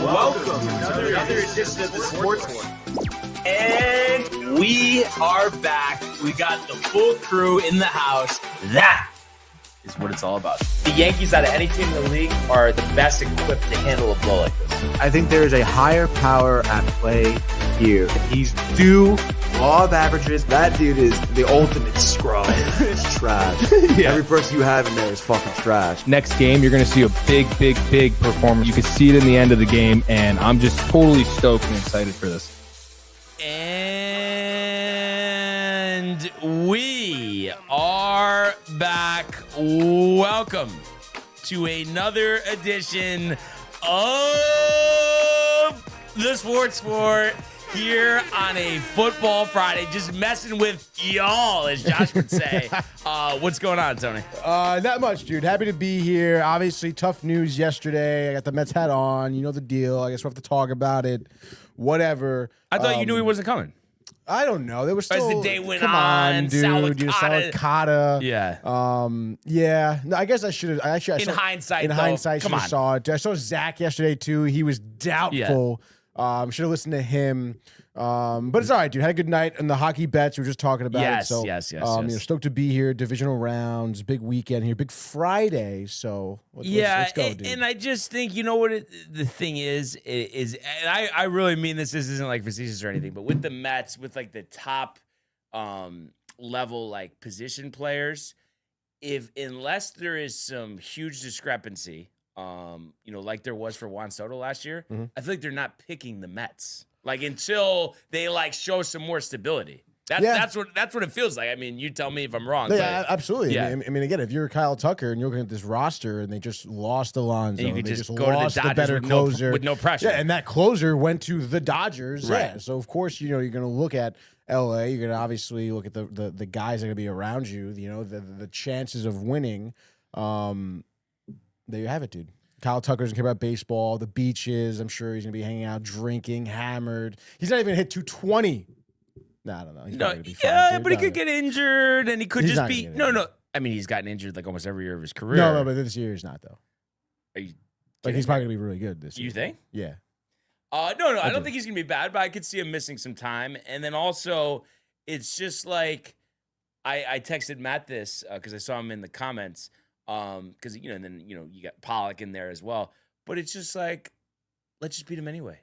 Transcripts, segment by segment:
Welcome to another edition of the Sports One. And we are back. We got the full crew in the house. That is what it's all about. The Yankees, out of any team in the league, are the best equipped to handle a blow like this. I think there is a higher power at play here. He's due law of averages. That dude is the ultimate scrub. It's trash. Yeah. Every person you have in there is fucking trash. Next game, you're going to see a big performance. You can see it in the end of the game, and I'm just totally stoked and excited for this. And we are back. Welcome to another edition of the Sports Sport here on a Football Friday. Just messing with y'all, as Josh would say. What's going on, Tony? Not much, dude. Happy to be here. Obviously, tough news yesterday. I got the Mets hat on. You know the deal. I guess we'll have to talk about it. Whatever. I thought you knew he wasn't coming. I don't know. There was still. As the day went come on, dude. Salicata. Yeah. Yeah. No, I guess I should have. I should have saw it. I saw Zach yesterday too. He was doubtful. Yeah. Should have listened to him. But it's all right, dude. Had a good night in the hockey bets. We were just talking about it. So, yes. You know, stoked to be here. Divisional rounds, big weekend here, big Friday. So let's go, dude. And I just think, you know what the thing is, and I really mean this. This isn't like facetious or anything, but with the Mets, with like the top level like position players, unless there is some huge discrepancy, you know, like there was for Juan Soto last year, I feel like they're not picking the Mets. Like until they like show some more stability. That's what it feels like. I mean, you tell me if I'm wrong. Yeah, but, absolutely. Yeah. I mean, again, if you're Kyle Tucker and you're looking at this roster and they just lost Alonso, and you could they just just go lost to the the Dodgers better with closer with no pressure. Yeah, and that closer went to the Dodgers. Right. Yeah, so of course, you know, you're going to look at LA. You're going to obviously look at the guys that are going to be around you. You know, the chances of winning. There you have it, dude. Kyle Tucker doesn't care about baseball, the beaches. I'm sure he's going to be hanging out, drinking, hammered. He's not even hit 220. No, I don't know. He's no, gonna be fine, yeah, dude. but he could get injured, and he could He's just not be gonna get no. I mean, he's gotten injured like almost every year of his career. No, but this year is not though. Are you Like he's probably gonna be really good this year. You think? Yeah. No, I don't think he's gonna be bad, but I could see him missing some time. And then also, it's just like I texted Matt this because I saw him in the comments. Because you know, and then you know you got Pollock in there as well. But it's just like, let's just beat him anyway.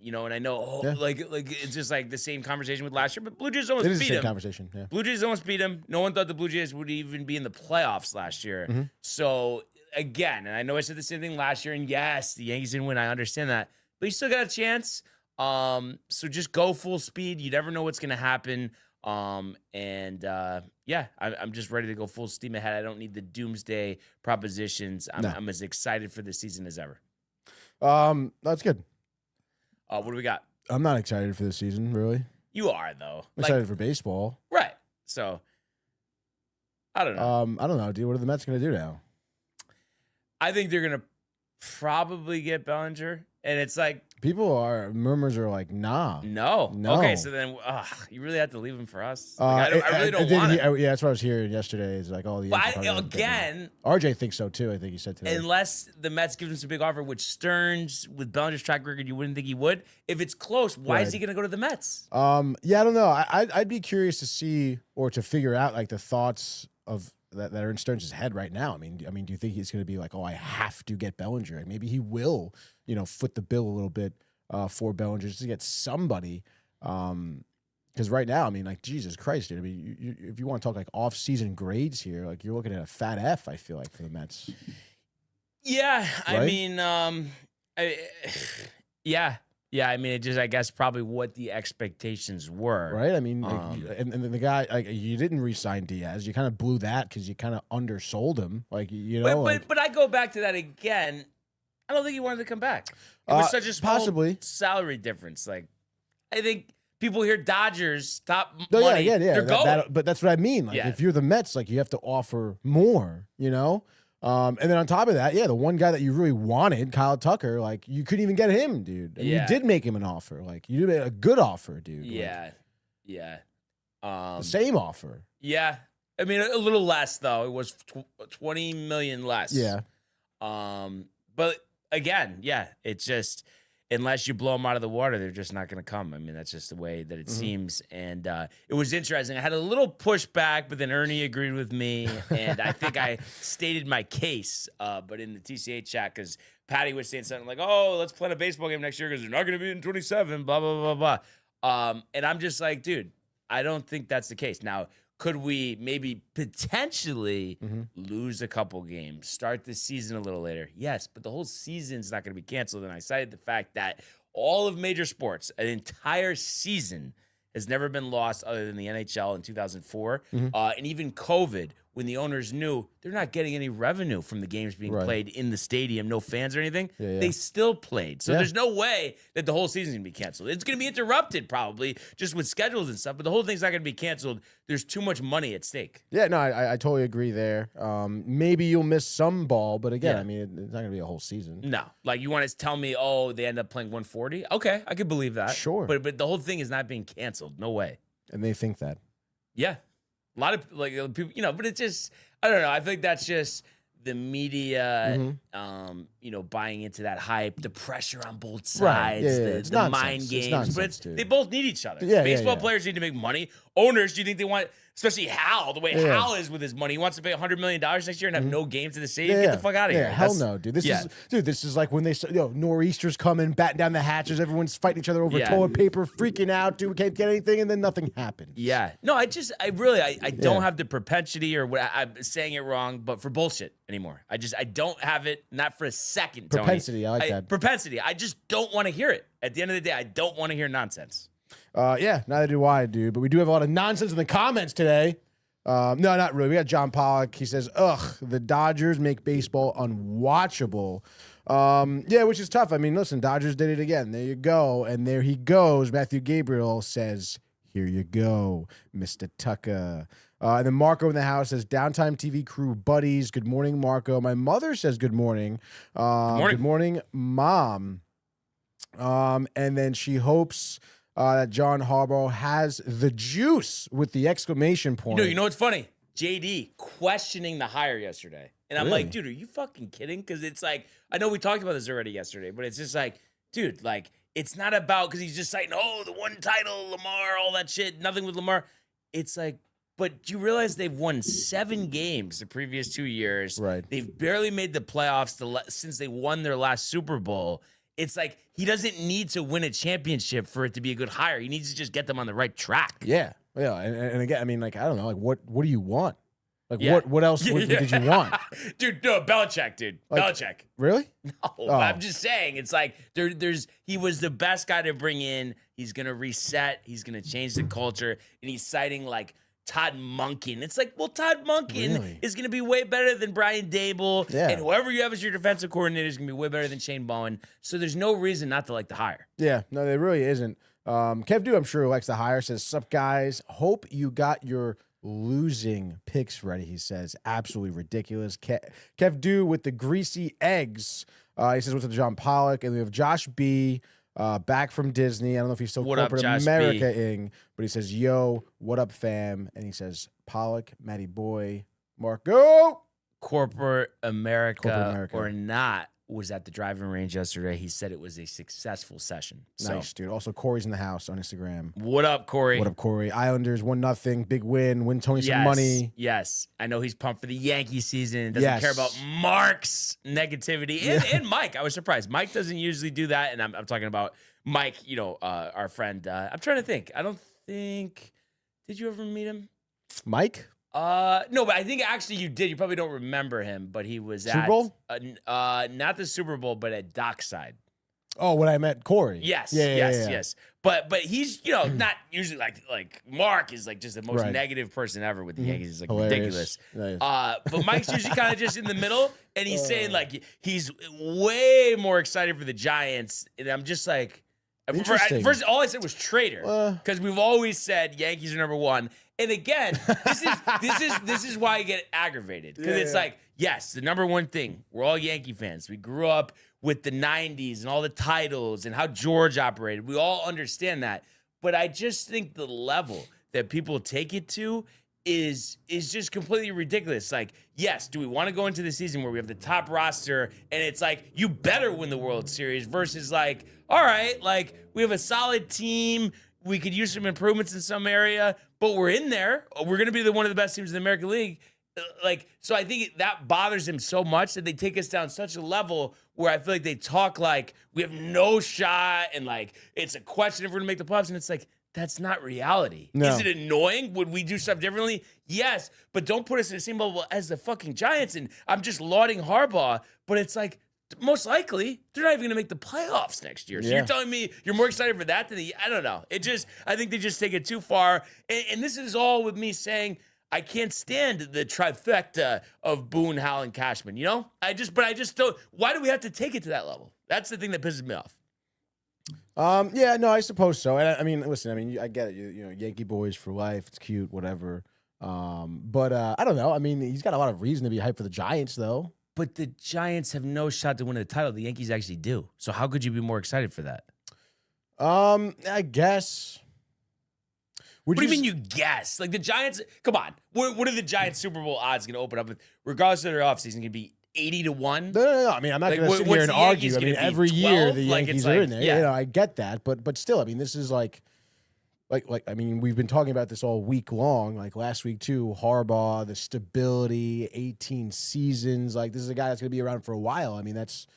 You know, and I know, like it's just like the same conversation with last year, but Blue Jays almost beat him. It is the same conversation, yeah. Blue Jays almost beat him. No one thought the Blue Jays would even be in the playoffs last year. Mm-hmm. So, again, and I know I said the same thing last year, and yes, the Yankees didn't win. I understand that. But you still got a chance. So just go full speed. You never know what's going to happen. I'm just ready to go full steam ahead. I don't need the doomsday propositions. I'm as excited for this season as ever. That's good. What do we got? I'm not excited for this season, really. You are though. I'm excited for baseball. Right. So I don't know. I don't know, dude. What are the Mets gonna do now? I think they're gonna probably get Bellinger. And it's like murmurs are like, nah. No. Okay, so then you really have to leave him for us. Like, I really don't want it. Yeah, that's what I was hearing yesterday. Is like all the. Again, RJ thinks so too. I think he said today. Unless the Mets give him some big offer, which Stearns with Bellinger's track record, you wouldn't think he would. If it's close, why is he going to go to the Mets? Yeah, I don't know. I'd be curious to see or to figure out like the thoughts of. That are in Stearns' head right now. I mean, do you think he's going to be like, oh, I have to get Bellinger? And maybe he will, you know, foot the bill a little bit for Bellinger just to get somebody. Because right now, I mean, like, Jesus Christ, dude. I mean, if you want to talk like off-season grades here, like you're looking at a fat F, I feel like, for the Mets. Yeah, right? I mean, yeah. Yeah, I mean, it just, I guess, probably what the expectations were. Right? I mean, and the guy, like, you didn't re-sign Diaz. You kind of blew that because you kind of undersold him. Like, you know. But I go back to that again. I don't think he wanted to come back. It was such a small salary difference. Like, I think people hear Dodgers top money. Yeah. They're going. But that's what I mean. Like, if you're the Mets, like, you have to offer more, you know? And then on top of that, the one guy that you really wanted, Kyle Tucker, like you couldn't even get him, dude. And you did make him an offer. Like you did a good offer, dude. Yeah. The same offer. Yeah. I mean, a little less though. It was $20 million less. Yeah. But again, yeah, it's just unless you blow them out of the water, they're just not going to come. I mean, that's just the way that it seems. And it was interesting. I had a little pushback, but then Ernie agreed with me, and I think I stated my case. But in the TCA chat, because Patty was saying something like, "Oh, let's plan a baseball game next year because they're not going to be in 27." Blah blah blah blah. And I'm just like, dude, I don't think that's the case. Now, could we maybe potentially lose a couple games, start the season a little later? Yes, but the whole season's not going to be canceled. And I cited the fact that all of major sports, an entire season has never been lost other than the NHL in 2004. And even COVID, when the owners knew they're not getting any revenue from the games being played in the stadium, no fans or anything, they still played. So there's no way that the whole season's going to be canceled. It's going to be interrupted probably just with schedules and stuff, but the whole thing's not going to be canceled. There's too much money at stake. Yeah, no, I totally agree there. Maybe you'll miss some ball, but again, I mean, it's not going to be a whole season. No. Like, you want to tell me, oh, they end up playing 140? Okay, I could believe that. Sure. But the whole thing is not being canceled. No way. And they think that. Yeah. A lot of people, but it's just, I don't know. I think that's just the media, buying into that hype, the pressure on both sides, the mind games. But they both need each other. Baseball players need to make money. Owners, do you think they want, especially Hal, the way Hal is with his money, he wants to pay $100 million next year and have no games to the stadium? Get the fuck out of here. Hell no, dude. This is like when they, nor'easters coming, batting down the hatches, everyone's fighting each other over toilet paper, freaking out, dude, we can't get anything, and then nothing happens. Yeah. No, I don't have the propensity, or what I'm saying it wrong, but for bullshit anymore. I don't have it, not for a second, Tony. Propensity, I like that. Propensity. I just don't want to hear it. At the end of the day, I don't want to hear nonsense. Neither do I, dude. But we do have a lot of nonsense in the comments today. No, not really. We got John Pollock. He says, the Dodgers make baseball unwatchable. Which is tough. I mean, listen, Dodgers did it again. There you go. And there he goes. Matthew Gabriel says, here you go, Mr. Tucker. And then Marco in the house says, Downtime TV crew buddies. Good morning, Marco. My mother says good morning. Good morning, Mom. And then she hopes that John Harbaugh has the juice with the exclamation point. You know what's funny? JD questioning the hire yesterday. And I'm like, dude, are you fucking kidding? Because it's like, I know we talked about this already yesterday, but it's just like, dude, like, it's not about, because he's just saying, the one title, Lamar, all that shit, nothing with Lamar. It's like, but do you realize they've won 7 games the previous 2 years? Right. They've barely made the playoffs since they won their last Super Bowl. It's like he doesn't need to win a championship for it to be a good hire. He needs to just get them on the right track. Yeah. And again, I mean, like, I don't know, like, what do you want? Like, what else did you want? Dude, no, Belichick, dude. Like, Belichick. Really? No, I'm just saying. It's like he was the best guy to bring in. He's going to reset. He's going to change the culture. And he's citing, like, Todd Monken. It's like, well, Todd Monken is going to be way better than Brian Dable. Yeah. And whoever you have as your defensive coordinator is going to be way better than Shane Bowen. So there's no reason not to like the hire. Yeah, no, there really isn't. Kev Dew, I'm sure, likes the hire. Says, sup, guys. Hope you got your losing picks ready, he says. Absolutely ridiculous. Kev Dew with the greasy eggs. He says, what's up, John Pollock? And we have Josh B. Back from Disney. I don't know if he's still corporate America-ing, but he says, yo, what up, fam? And he says, Pollock, Matty Boy, Marco. Corporate America or not was at the driving range yesterday. He said it was a successful session. Nice, dude. Also, Corey's in the house on Instagram. What up, Corey? What up, Corey? Islanders 1-0. Big win Tony some money. Yes. I know he's pumped for the Yankee season. Doesn't care about Mark's negativity. And Mike. I was surprised. Mike doesn't usually do that. And I'm talking about Mike, our friend. I'm trying to think. I don't think. Did you ever meet him? Mike? No, but I think actually you did. You probably don't remember him, but he was Super Bowl? Not the Super Bowl, but at Dockside. Oh, when I met Corey. Yes. But he's, not usually like Mark is like just the most negative person ever with the Yankees. He's like ridiculous. Nice. But Mike's usually kind of just in the middle, and he's saying like he's way more excited for the Giants, and I'm just like, first all I said was traitor, because we've always said Yankees are number 1. And again, this is why I get aggravated, because it's like, yes, the number 1 thing. We're all Yankee fans. We grew up with the 90s and all the titles and how George operated. We all understand that. But I just think the level that people take it to is just completely ridiculous. Like, yes, do we want to go into the season where we have the top roster and it's like, you better win the World Series versus like, all right, like we have a solid team. We could use some improvements in some area, but we're in there. We're going to be one of the best teams in the American League. Like, so I think that bothers him so much that they take us down such a level where I feel like they talk like we have no shot and like it's a question if we're going to make the playoffs. And it's like, that's not reality. No. Is it annoying? Would we do stuff differently? Yes, but don't put us in the same level as the fucking Giants. And I'm just lauding Harbaugh, but it's like, most likely, they're not even going to make the playoffs next year. So you're telling me you're more excited for that than I don't know. I think they just take it too far. And this is all with me saying, I can't stand the trifecta of Boone, Howell, and Cashman. You know, I just don't. Why do we have to take it to that level? That's the thing that pisses me off. Yeah, no, I suppose so. And I mean, listen, I mean, I get it. You know, Yankee boys for life. It's cute, whatever. But I don't know. I mean, he's got a lot of reason to be hyped for the Giants, though. But the Giants have no shot to win the title. The Yankees actually do. So how could you be more excited for that? I guess. What do you mean you guess? Like the Giants, come on. What are the Giants Super Bowl odds going to open up with, regardless of their offseason, going to be 80-1? No. I mean, I'm not Like, going to sit here and argue. I mean, every year the Yankees are in there. Yeah. You know, I get that. But still, I mean, this is like I mean, we've been talking about this all week long. Like last week too, Harbaugh, the stability, 18 seasons. Like this is a guy that's going to be around for a while. I mean, that's,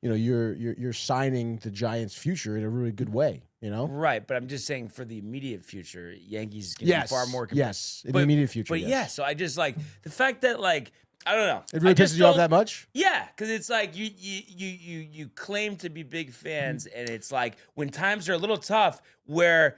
you know, you're signing the Giants' future in a really good way. You know, right? But I'm just saying for the immediate future, Yankees can be far more. Yes, in the immediate future. But yeah, so I just like the fact that like I don't know. It really pisses you off that much? Yeah, because it's like you claim to be big fans, and it's like when times are a little tough, where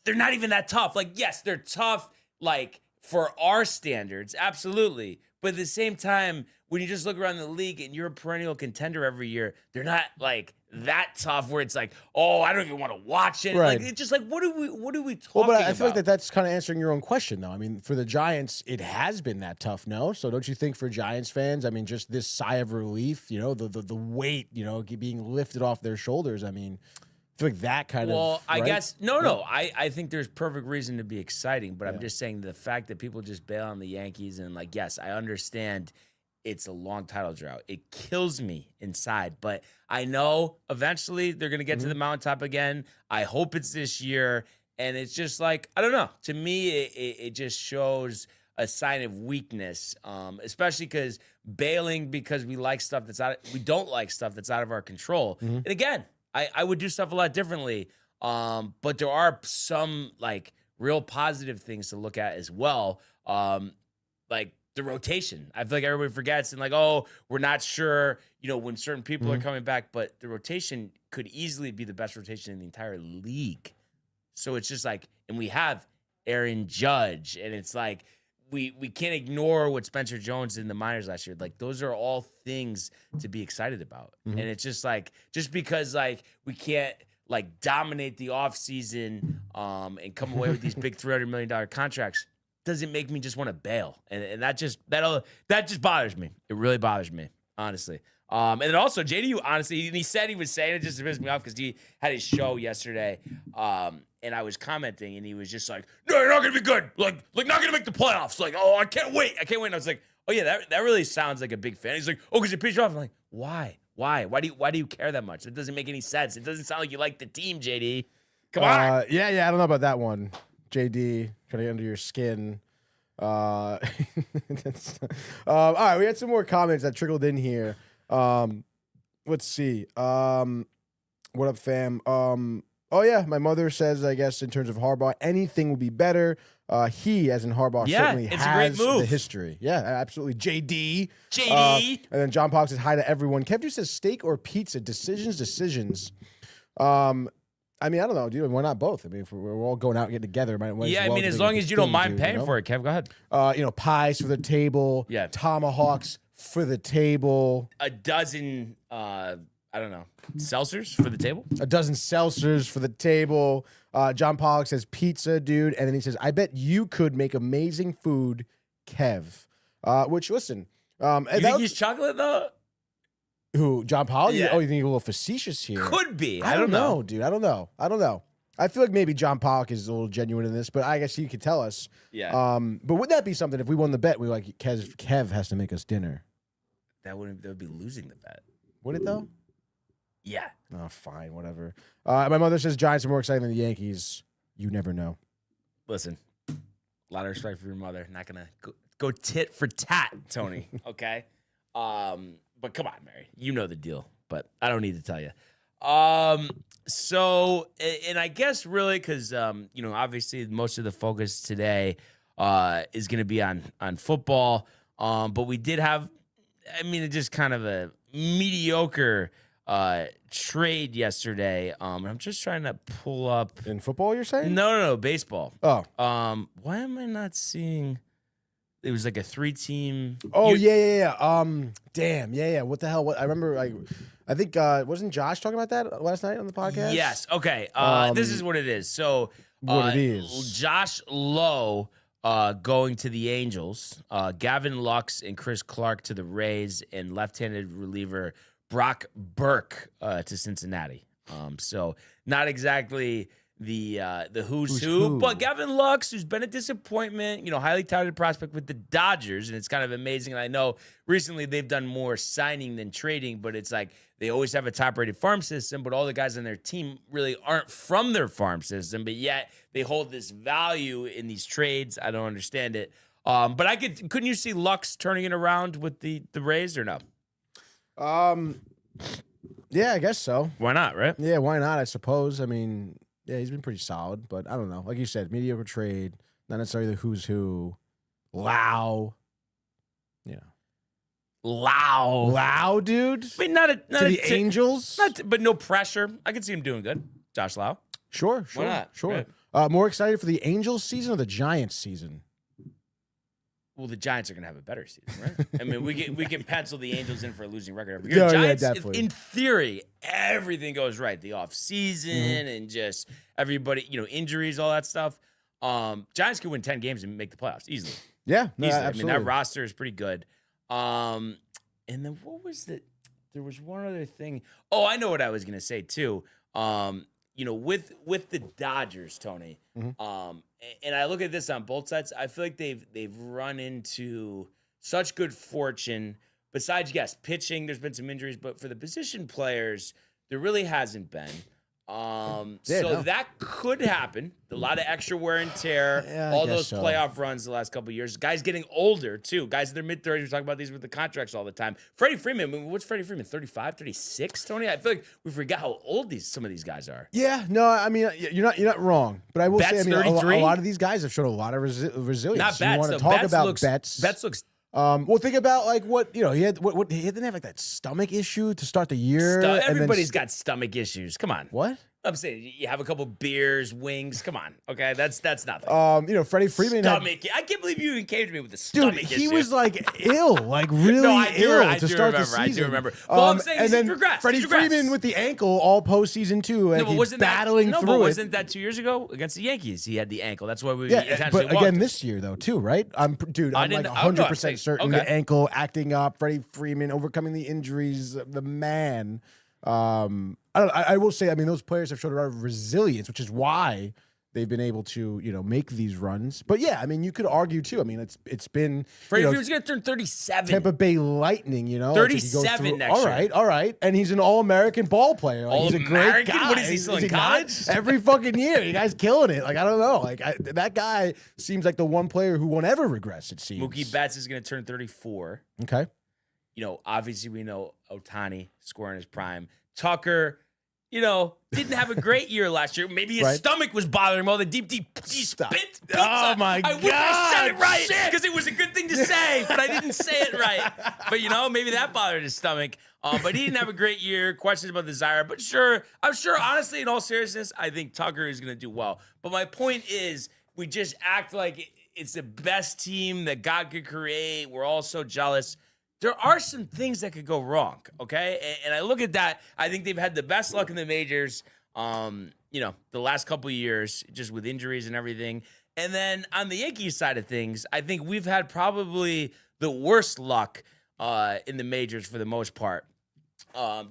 they're not even that tough. Like yes, they're tough, like for our standards, absolutely. But at the same time, when you just look around the league and you're a perennial contender every year, they're not like that tough where it's like, oh, I don't even want to watch it. Right. Like it's just like, what are we talking about? Well, but I feel like that's kind of answering your own question, though. I mean, for the Giants, it has been that tough, no? So don't you think for Giants fans, I mean, just this sigh of relief, you know, the weight, you know, being lifted off their shoulders. I mean, I feel like that kind of. Well, I right? guess no. I think there's perfect reason to be exciting, but I'm just saying the fact that people just bail on the Yankees and like, yes, I understand. It's a long title drought. It kills me inside, but I know eventually they're going to get to the mountaintop again. I hope it's this year. And it's just like, I don't know. To me, it just shows a sign of weakness, especially because bailing because we like stuff we don't like stuff that's out of our control. And again, I would do stuff a lot differently. But there are some like real positive things to look at as well. Like, the rotation. I feel like everybody forgets and like, oh, we're not sure, you know, when certain people are coming back, but the rotation could easily be the best rotation in the entire league. So it's just like, and we have Aaron Judge, and it's like, we can't ignore what Spencer Jones did in the minors last year. Like, those are all things to be excited about. And it's just like, just because like we can't like dominate the offseason and come away with these big $300 million contracts, doesn't make me just want to bail, and that just bothers me. It really bothers me, honestly. And then also JD, honestly, he said he was saying it just to piss me off because he had his show yesterday, and I was commenting, and he was just like, "No, you're not gonna be good. Like not gonna make the playoffs. Like, oh, I can't wait. And I was like, oh yeah, that really sounds like a big fan. He's like, oh, because you pissed you off. I'm like, why? Why do you care that much? It doesn't make any sense. It doesn't sound like you like the team, JD. Come on. Yeah, I don't know about that one. JD, trying to get under your skin. All right, we had some more comments that trickled in here. Let's see. What up, fam? Oh yeah, my mother says, I guess in terms of Harbaugh, anything will be better. He, as in Harbaugh, certainly it's has a great move. the history. Yeah, absolutely. JD. JD. And then John Pox says hi to everyone. Kev just says steak or pizza. Decisions. I mean, I don't know, dude. Why not both? I mean, if we're all going out and getting together, might as long as you don't mind paying for it, Kev, go ahead. You know, pies for the table. Yeah. Tomahawks for the table. A dozen, I don't know, seltzers for the table. A dozen seltzers for the table. John Pollock says pizza, dude. And then he says, I bet you could make amazing food, Kev. Which, listen. You think he's chocolate, though? Who, John Pollock? Yeah. Oh, you think you're a little facetious here? Could be. I don't know, dude. I don't know. I feel like maybe John Pollock is a little genuine in this, but I guess he could tell us. Yeah. But would that be something if we won the bet? We were like Kev has to make us dinner. That would be losing the bet. Would it though? Yeah. Oh, fine, whatever. My mother says Giants are more exciting than the Yankees. You never know. Listen, a lot of respect for your mother. Not gonna go tit for tat, Tony. Okay. But come on, Mary. You know the deal. But I don't need to tell you. So, and I guess really because obviously most of the focus today is going to be on football. But we did have, it's just kind of a mediocre trade yesterday. I'm just trying to pull up In football, you're saying? No, baseball. Oh. Why am I not seeing? It was like a 3-team. Oh, yeah. Damn, yeah. What the hell? What I remember, I think wasn't Josh talking about that last night on the podcast? Yes. Okay. This is what it is. So, what it is. Josh Lowe going to the Angels, Gavin Lux and Chris Clark to the Rays, and left-handed reliever Brock Burke to Cincinnati. So not exactly the who's who, but Gavin Lux, who's been a disappointment, highly touted prospect with the Dodgers, and it's kind of amazing. And I know recently they've done more signing than trading, but it's like they always have a top-rated farm system, but all the guys on their team really aren't from their farm system, but yet they hold this value in these trades. I don't understand it. But couldn't you see Lux turning it around with the Rays or no? Yeah, I guess so. Why not, right? Yeah, why not? I suppose. Yeah, he's been pretty solid, but I don't know. Like you said, mediocre trade, not necessarily the who's who. Lau. Lau, dude. I mean, not the Angels. But no pressure. I can see him doing good. Josh Lau. Sure. Why not? Sure. More excited for the Angels season or the Giants season? Well, the Giants are going to have a better season, right? we can pencil the Angels in for a losing record every year. Giants, definitely. In theory, everything goes right. The offseason and just everybody, injuries, all that stuff. Giants could win 10 games and make the playoffs easily. Yeah, no, easily. absolutely. That roster is pretty good. And then what was there was one other thing. Oh, I know what I was going to say too. With the Dodgers, Tony, and I look at this on both sides, I feel like they've run into such good fortune. Besides, yes, pitching, there's been some injuries, but for the position players, there really hasn't been. That could happen. A lot of extra wear and tear, all those playoff runs the last couple of years. Guys getting older, too. Guys in their mid-30s, we talk about these with the contracts all the time. Freddie Freeman, what's Freddie Freeman, 35, 36, Tony? I feel like we forgot how old some of these guys are. Yeah, no, you're not wrong. But I will say, a lot of these guys have shown a lot of resilience. Not Betts. You want to talk about Betts. Betts looks... Well, think about what he had. What he didn't have like that stomach issue to start the year. Everybody's got stomach issues. Come on. What? I'm saying you have a couple beers, wings. Come on, okay, that's nothing. Freddie Freeman. I can't believe you even came to me with the stomach issue. He was like ill, like really ill to start the season. I do remember. Well, I'm saying and then regressed. Freddie Freeman with the ankle all postseason too, and he's battling through it. Wasn't that 2 years ago against the Yankees? He had the ankle. That's why we but again this year though too, right? I'm like 100% certain the ankle acting up. Freddie Freeman overcoming the injuries. The man. I will say, those players have showed a lot of resilience, which is why they've been able to, make these runs. But yeah, you could argue too. It's been Freddie Freeman's gonna turn 37. Tampa Bay Lightning, 37 next year. All right, and he's an All-American ball player. He's a great guy. What is he still in college? Every fucking year, you guys killing it. I don't know. That guy seems like the one player who won't ever regress. It seems. Mookie Betts is gonna turn 34. Okay. Obviously we know Ohtani scoring his prime. Tucker, didn't have a great year last year. Maybe his stomach was bothering him. All the deep spit pizza. Oh, my God. I wish I said it right because it was a good thing to say, but I didn't say it right. But, maybe that bothered his stomach. But he didn't have a great year. Questions about the Zaire. But I'm sure, honestly, in all seriousness, I think Tucker is going to do well. But my point is we just act like it's the best team that God could create. We're all so jealous. There are some things that could go wrong, okay? And I look at that. I think they've had the best luck in the majors, the last couple of years, just with injuries and everything. And then on the Yankees side of things, I think we've had probably the worst luck in the majors for the most part,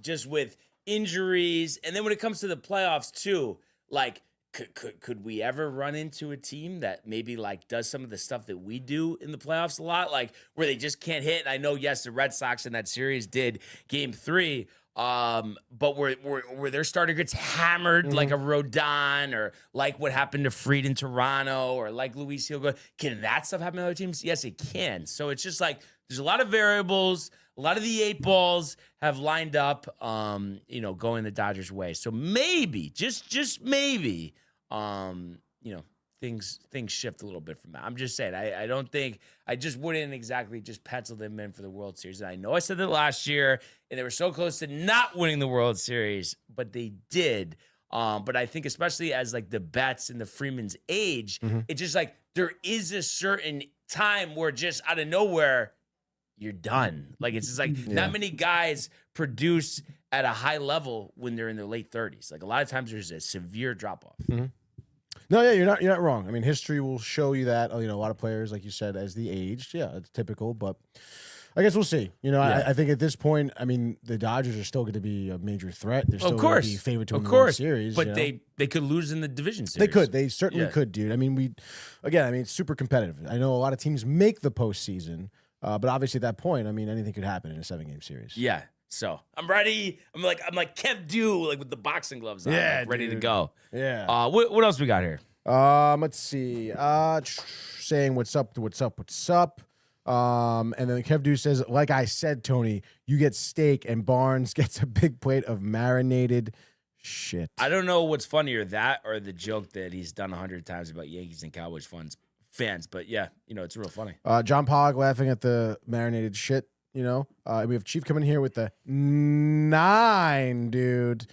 just with injuries. And then when it comes to the playoffs, too, like Could we ever run into a team that maybe like does some of the stuff that we do in the playoffs a lot, like where they just can't hit? And I know, yes, the Red Sox in that series did Game 3, but where their starter gets hammered like a Rodon, or like what happened to Fried in Toronto, or like Luis Gil. Can that stuff happen to other teams? Yes, it can. So it's just like there's a lot of variables. A lot of the 8 balls have lined up, going the Dodgers' way. So maybe, just maybe, things shift a little bit from that. I'm just saying, I don't think, I just wouldn't exactly just pencil them in for the World Series. And I know I said that last year, and they were so close to not winning the World Series, but they did. But I think especially as like the Betts and the Freemans age, it's just like there is a certain time where just out of nowhere, you're done. Like, it's just like not many guys produce at a high level when they're in their late 30s. Like, a lot of times there's a severe drop off. No, yeah, you're not wrong. I mean, history will show you that. A lot of players, like you said, as the aged, it's typical. But I guess we'll see. I think at this point, I mean, the Dodgers are still going to be a major threat. They're still going to be favored to win the World Series. But they could lose in the division series. They could. They certainly could, dude. I mean, it's super competitive. I know a lot of teams make the postseason. But obviously at that point, I mean, anything could happen in a 7-game series. Yeah. So I'm ready. I'm like Kev Dew, like with the boxing gloves on, ready to go. Yeah. What else we got here? Let's see. Saying what's up. And then Kev Dew says, like I said, Tony, you get steak and Barnes gets a big plate of marinated shit. I don't know what's funnier, that or the joke that he's done 100 times about Yankees and Cowboys fans, but it's real funny. John Pollock laughing at the marinated shit, we have Chief coming here with the 9, dude.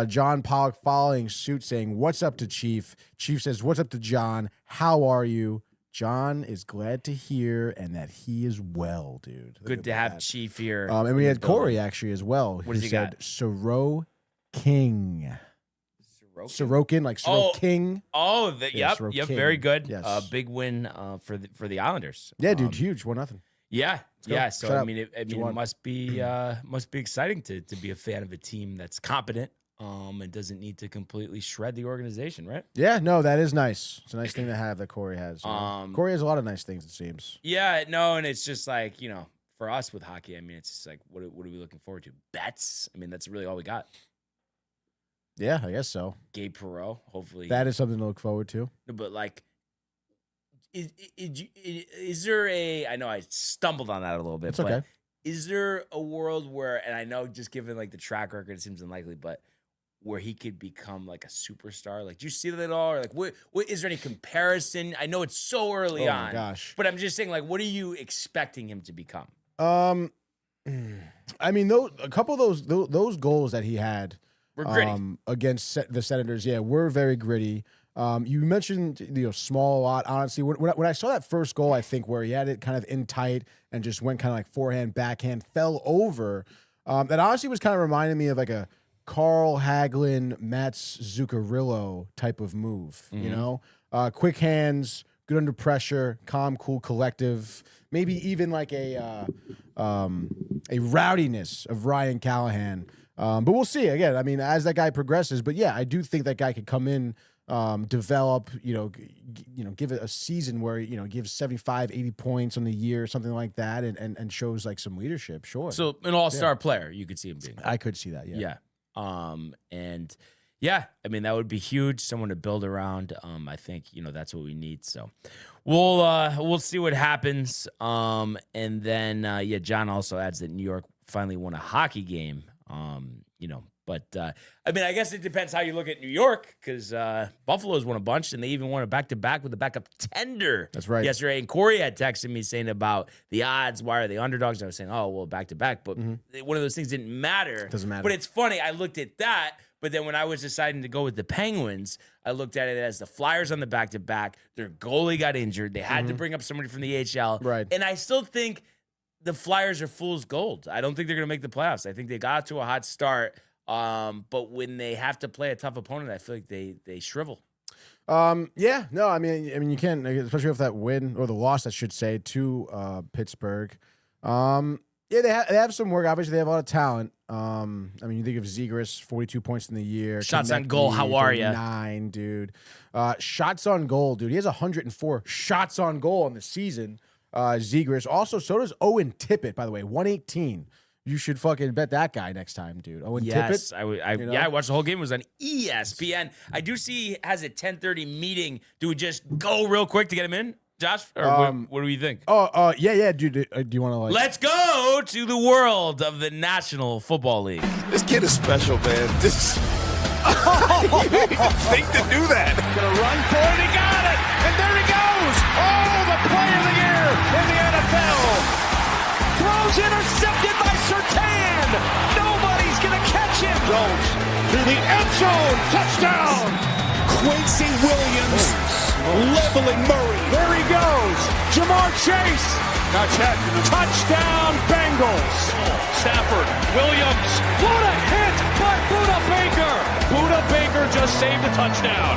John Pollock following suit saying, what's up to Chief? Chief says, what's up to John? How are you? John is glad to hear and that he is well, dude. Good to have Chief here. And we had Corey actually as well. What does he got? Sorokin. Sorokin, like King. Oh, yep, very good. Yes. Big win for the Islanders. Yeah, dude, huge, 1-0. Yeah. So it must be exciting to be a fan of a team that's competent, and doesn't need to completely shred the organization, right? Yeah, no, that is nice. It's a nice thing to have that Corey has. Corey has a lot of nice things, it seems. Yeah, no, and it's just like for us with hockey, I mean, it's just like what are we looking forward to? Bets. I mean, that's really all we got. Yeah, I guess so. Gabe Perreault, hopefully. That is something to look forward to. But like, is there I know I stumbled on that a little bit. It's okay. Is there a world where, and I know just given like the track record, it seems unlikely, but where he could become like a superstar? Like, do you see that at all? Or like, what is there any comparison? I know it's so early on. Oh my gosh. But I'm just saying, like, what are you expecting him to become? I mean, a couple of those goals that he had. We're gritty. Against the Senators, were very gritty. You mentioned small a lot. Honestly, when I saw that first goal, I think where he had it kind of in tight and just went kind of like forehand, backhand, fell over. That honestly was kind of reminding me of like a Carl Hagelin, Mats Zuccarello type of move. Quick hands, good under pressure, calm, cool, collective. Maybe even like a rowdiness of Ryan Callahan. But we'll see again. I mean, as that guy progresses, but yeah, I do think that guy could come in, develop, give it a season where, gives 75, 80 points on the year, something like that. And shows like some leadership. Sure. So an all-star player, you could see him being. I could see that. Yeah. Yeah. And yeah, I mean, that would be huge. Someone to build around. I think, that's what we need. So we'll see what happens. And then, John also adds that New York finally won a hockey game. But I mean, I guess it depends how you look at New York, because Buffalo's won a bunch, and they even won a back-to-back with a backup tender. That's right. Yesterday, and Corey had texted me saying about the odds. Why are they underdogs? And I was saying, oh, well, back-to-back. But one of those things didn't matter. It doesn't matter. But it's funny. I looked at that, but then when I was deciding to go with the Penguins, I looked at it as the Flyers on the back-to-back. Their goalie got injured. They had to bring up somebody from the AHL. Right. And I still think the Flyers are fool's gold. I don't think they're going to make the playoffs. I think they got to a hot start, but when they have to play a tough opponent, I feel like they shrivel. Yeah, no, I mean, you can't, especially with that win or the loss, I should say, to Pittsburgh. Yeah, they have some work. Obviously, they have a lot of talent. I mean, you think of Zegras, 42 points in the year. Shots on goal, how are ya? 9, dude. Shots on goal, dude. He has 104 shots on goal on the season. Zegras. Also, so does Owen Tippett, by the way, 118. You should fucking bet that guy next time, dude. Owen Yes, Tippett. I watched the whole game. It was on ESPN. I do see he has a 10:30 meeting. Do we just go real quick to get him in, Josh? Or what do you think? Yeah, dude. Do you want to like? Let's go to the world of the National Football League. This kid is special, man. This think to do that. Gonna run for it. He got it, and there he goes. Oh, the play of the year in the NFL. Throws intercepted by Surtain. Nobody's gonna catch him. Jones to the end zone. Touchdown. Quincy Williams leveling Murray. There he goes. Jamar Chase. Not yet. Touchdown Bengals. Stafford. Williams. What a hit by Budda Baker. Budda Baker just saved a touchdown.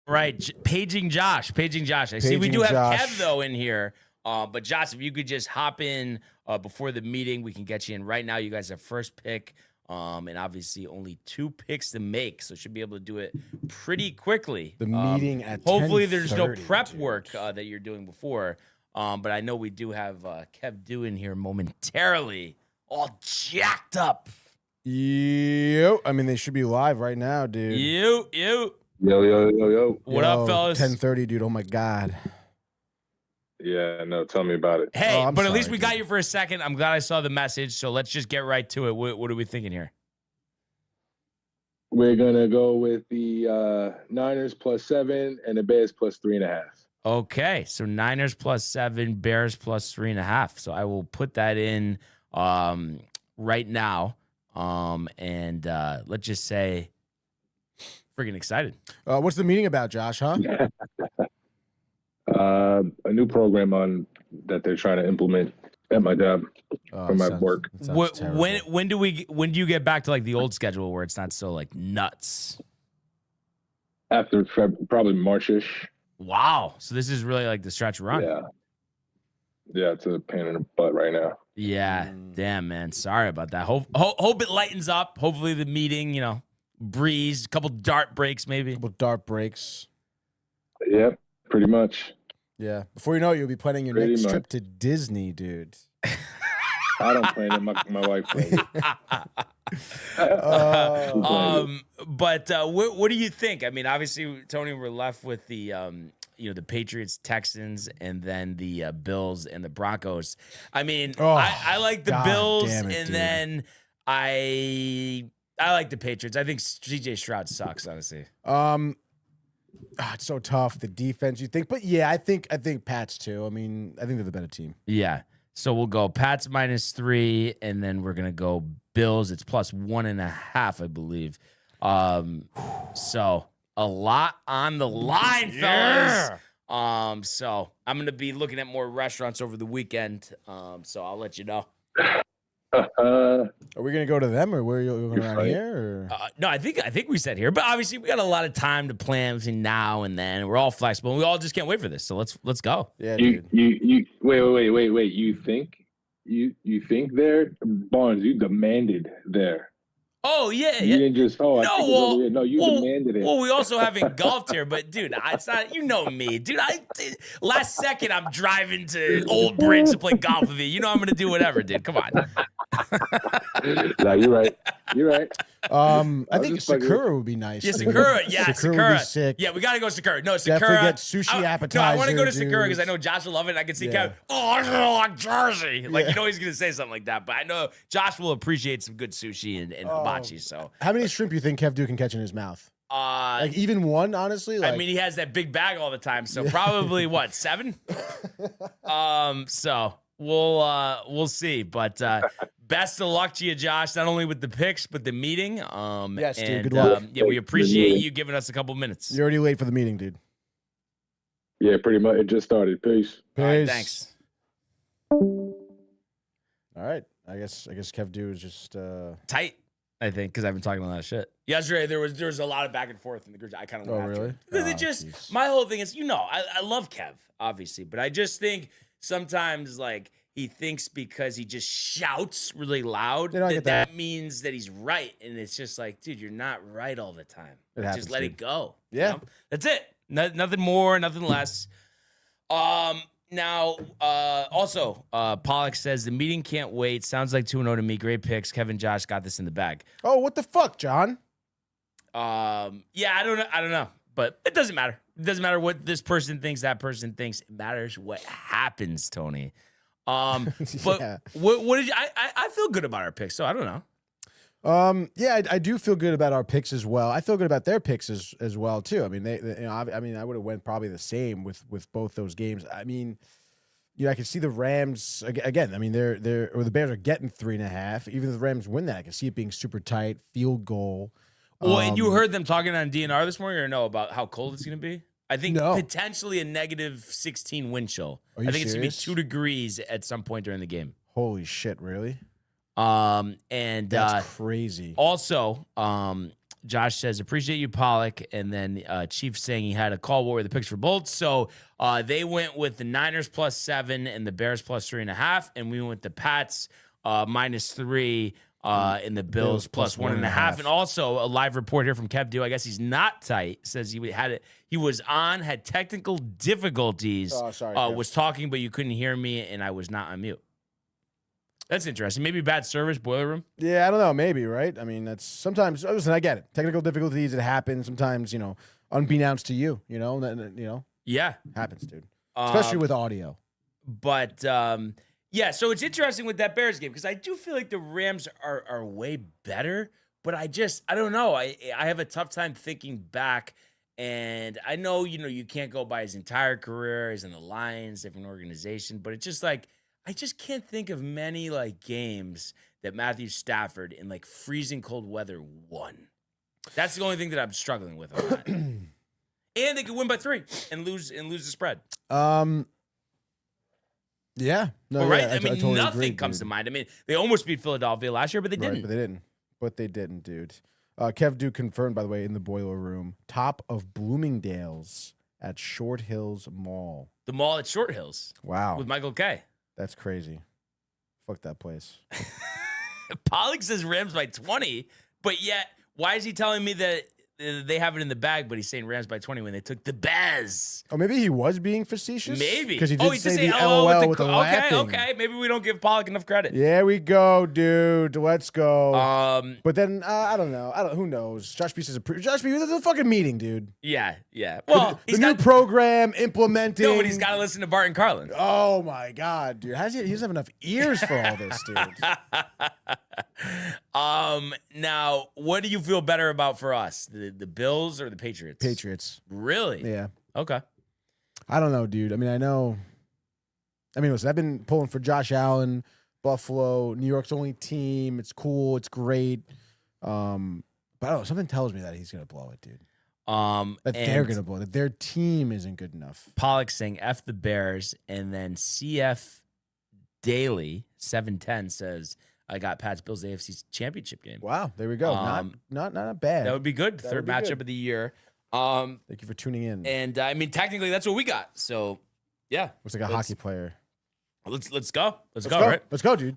Right, paging Josh. I see we do have Kev though in here. But Josh, if you could just hop in before the meeting, we can get you in right now. You guys have first pick. And obviously only 2 picks to make, so should be able to do it pretty quickly. The meeting at hopefully there's no 10:30, prep dude. work that you're doing before. But I know we do have Kev doing here momentarily, all jacked up. Yo, I mean, they should be live right now, dude. You. Yo. What up, fellas? 10:30, dude. Oh my god. Yeah, no, tell me about it. Hey, I'm but at sorry, least we got dude. you for a second. I'm glad I saw the message, so let's just get right to it. What are we thinking here? We're going to go with the Niners +7 and the Bears +3.5. Okay, so Niners +7, Bears +3.5. So I will put that in right now. And let's just say, freaking excited. What's the meeting about, Josh? Huh? A new program that they're trying to implement at my job for my work. When do you get back to like the old schedule where it's not so like nuts? After probably March-ish. Wow. So this is really like the stretch run. Yeah, it's a pain in the butt right now. Yeah. Damn, man. Sorry about that. Hope it lightens up. Hopefully the meeting, breeze, a couple dart breaks maybe. Couple dart breaks. Yep, pretty much. Yeah. Before you know it, you'll be planning your next trip to Disney, dude. I don't plan it. My wife plans it. But what do you think? I mean, obviously, Tony, we're left with the the Patriots, Texans, and then the Bills and the Broncos. I mean, I like the Bills, then I like the Patriots. I think CJ Stroud sucks, honestly. It's so tough. The defense, you think, but yeah, I think Pats too. I mean, I think they're the better team. Yeah. So we'll go Pats -3, and then we're gonna go Bills. It's +1.5, I believe. So a lot on the line, fellas. So I'm gonna be looking at more restaurants over the weekend. So I'll let you know. Are we gonna go to them, or where are you going around here? Or? No, I think we said here, but obviously we got a lot of time to plan between now and then. We're all flexible, and we all just can't wait for this. So let's go. Yeah, dude. You wait. You think they're Barnes? You demanded there. Oh yeah, you didn't just you demanded it. Well, we also have engulfed here, but dude, it's not. You know me, dude. Last second I'm driving to Old Bridge to play golf with you. You know I'm gonna do whatever, dude. Come on. No, you're right. I think Sakura would be nice. Yeah, Sakura. Yeah, Sakura. Would be sick. Yeah, we gotta go Sakura. No, Sakura. Definitely get sushi appetizer. No, I want to go to Sakura because I know Josh will love it. And I can see Kevin. Oh, I really like Jersey. Like you know he's gonna say something like that, but I know Josh will appreciate some good sushi and hibachi. So how many shrimp you think Kev Duke can catch in his mouth? Like even one, honestly. I mean, he has that big bag all the time, so probably what 7? So we'll see, but. Best of luck to you, Josh, not only with the picks, but the meeting. Yes, dude, good luck. Yeah, we appreciate you giving us a couple minutes. You're already late for the meeting, dude. Yeah, pretty much. It just started. Peace. All right, thanks. All right. I guess Kev Duke is just tight, I think, because I've been talking a lot of shit. Yesterday, there was a lot of back and forth in the group. I kind of went after it. Because it just, my whole thing is, I love Kev, obviously, but I just think sometimes, like, he thinks because he just shouts really loud I get that. that means that he's right. And it's just like, dude, you're not right all the time. It happens, just let dude. it go. Yeah. That's it. Nothing more, nothing less. Now, also, Pollock says the meeting can't wait. Sounds like 2-0 to me. Great picks. Kevin, Josh got this in the bag. Oh, what the fuck, John? Yeah, I don't know, but it doesn't matter. It doesn't matter what this person thinks, that person thinks. It matters what happens, Tony. But Yeah. what did you, I feel good about our picks, so I don't know. Yeah, I do feel good about our picks as well. I feel good about their picks as well too. I mean, I would have went probably the same with both those games. I mean, I can see the Rams again. I mean, the Bears are getting 3.5. Even if the Rams win that, I can see it being super tight, field goal. Well, and you heard them talking on DNR this morning, or no, about how cold it's going to be? I think potentially a -16 wind chill. Are you I think it's going to be serious? 2 degrees at some point during the game. Holy shit, really? And That's crazy. Also, Josh says, appreciate you, Pollock. And then Chief saying he had a call war with the picks for both. So they went with the Niners +7 and the Bears +3.5. And we went with the Pats -3 and the Bills +1.5. And also a live report here from Kev Dew. I guess he's not tight. Says he was had technical difficulties. Oh, sorry, Kev. Was talking, but you couldn't hear me, and I was not on mute. That's interesting. Maybe bad service, boiler room. Yeah, I don't know. Maybe, right? I mean, that's sometimes. Listen, I get it. Technical difficulties, it happens. Sometimes, unbeknownst to you, Yeah, happens, dude. Especially with audio. But yeah, so it's interesting with that Bears game because I do feel like the Rams are way better, but I don't know. I have a tough time thinking back, and I know you can't go by his entire career. He's in the Lions, different organization, but it's just like I just can't think of many games that Matthew Stafford in freezing cold weather won. That's the only thing that I'm struggling with on that. And they could win by 3 and lose the spread. Yeah. No, Right? yeah, I mean, totally nothing agree, comes to dude. mind. I mean, they almost beat Philadelphia last year, but they Right, didn't. but they didn't, dude. Kev Duke confirmed, by the way, in the boiler room, top of Bloomingdale's at Short Hills Mall. The mall at Short Hills Wow. with Michael K. That's crazy. Fuck that place. Pollock says Rams by 20, but yet why is he telling me that they have it in the bag, but he's saying Rams by 20 when they took the Bears? Oh, maybe he was being facetious? Maybe. Because he did he say did the say LOL with the laughing. Okay. Maybe we don't give Pollock enough credit. There we go, dude. Let's go. But then, I don't know. Who knows? Josh B says, Josh B, this is a fucking meeting, dude. Yeah. Well, the new program implementing. No, but he's got to listen to Barton Carlin. Oh, my God, dude. He doesn't have enough ears for all this, dude. Now, what do you feel better about for us? The Bills or the Patriots? Patriots. Really? Yeah. Okay. I don't know, dude. I mean, listen, I've been pulling for Josh Allen, Buffalo, New York's only team. It's cool. It's great. But I don't know. Something tells me that he's going to blow it, dude. That they're going to blow it. That their team isn't good enough. Pollock saying F the Bears, and then CF Daily 710 says I got Pats Bills AFC Championship game. Wow, there we go. Not bad. That would be good. That Third would be matchup good. of the year. Thank you for tuning in. And I mean, technically, that's what we got. So, yeah, Looks like a hockey player. let's go. Let's go. go. Right? Let's go, dude.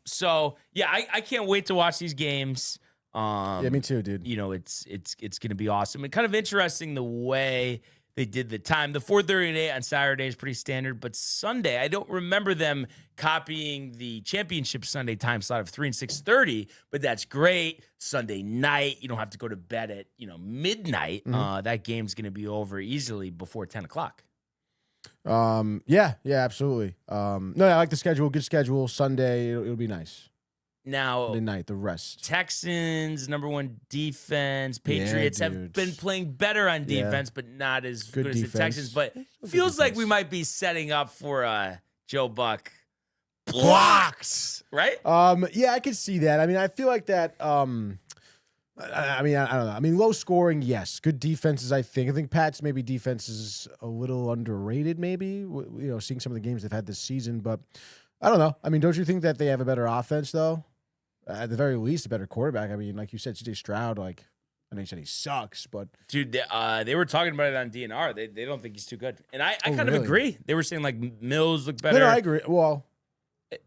So yeah, I can't wait to watch these games. Yeah, me too, dude. It's gonna be awesome. And kind of interesting the way they did the time. The 4:30 on Saturday is pretty standard, but Sunday, I don't remember them copying the championship Sunday time slot of 3 and 6:30, but that's great. Sunday night, you don't have to go to bed at midnight. That game's gonna be over easily before 10 o'clock. Yeah, absolutely. No, I like the schedule. Good schedule. Sunday, it'll be nice. Now, Sunday night, the rest. Texans, #1 defense. Patriots have dude. been playing better on Yeah. defense, but not as Good good as the defense. Texans. But Good feels like defense. we might be setting up for Joe Buck blocks, right? Yeah, I could see that. I mean, I feel like that. I don't know. I mean, low scoring, yes. Good defenses, I think. I think Pat's maybe defense is a little underrated, maybe. Seeing some of the games they've had this season, but I don't know. I mean, don't you think that they have a better offense, though? At the very least, a better quarterback. I mean, like you said, CJ Stroud, I know you said he sucks, but Dude, they were talking about it on DNR. They don't think he's too good. And I kind of really? agree. They were saying Mills looked better. no, I agree. Well,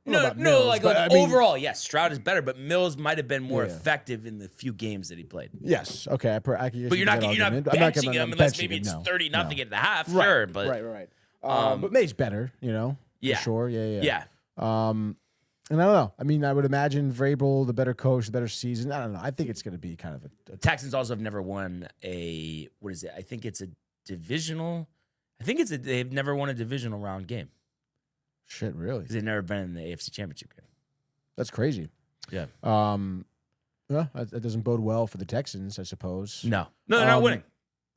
No, Mills, like but I mean- overall, yes, Stroud is better, but Mills might have been more Yeah. effective in the few games that he played. Yes. Okay. But you're not benching him unless maybe it's 30-0 at the half. Right. Sure, but Right. But May's better, yeah. for sure. Yeah. yeah. And I don't know. I mean, I would imagine Vrabel, the better coach, the better season. I don't know. I think it's going to be kind of a Texans also have never won what is it? I think it's a divisional. They've never won a divisional round game shit. Really, because they've never been in the AFC Championship game. that's crazy. Yeah. Well, that doesn't bode well for the Texans, I suppose. No, they're not winning.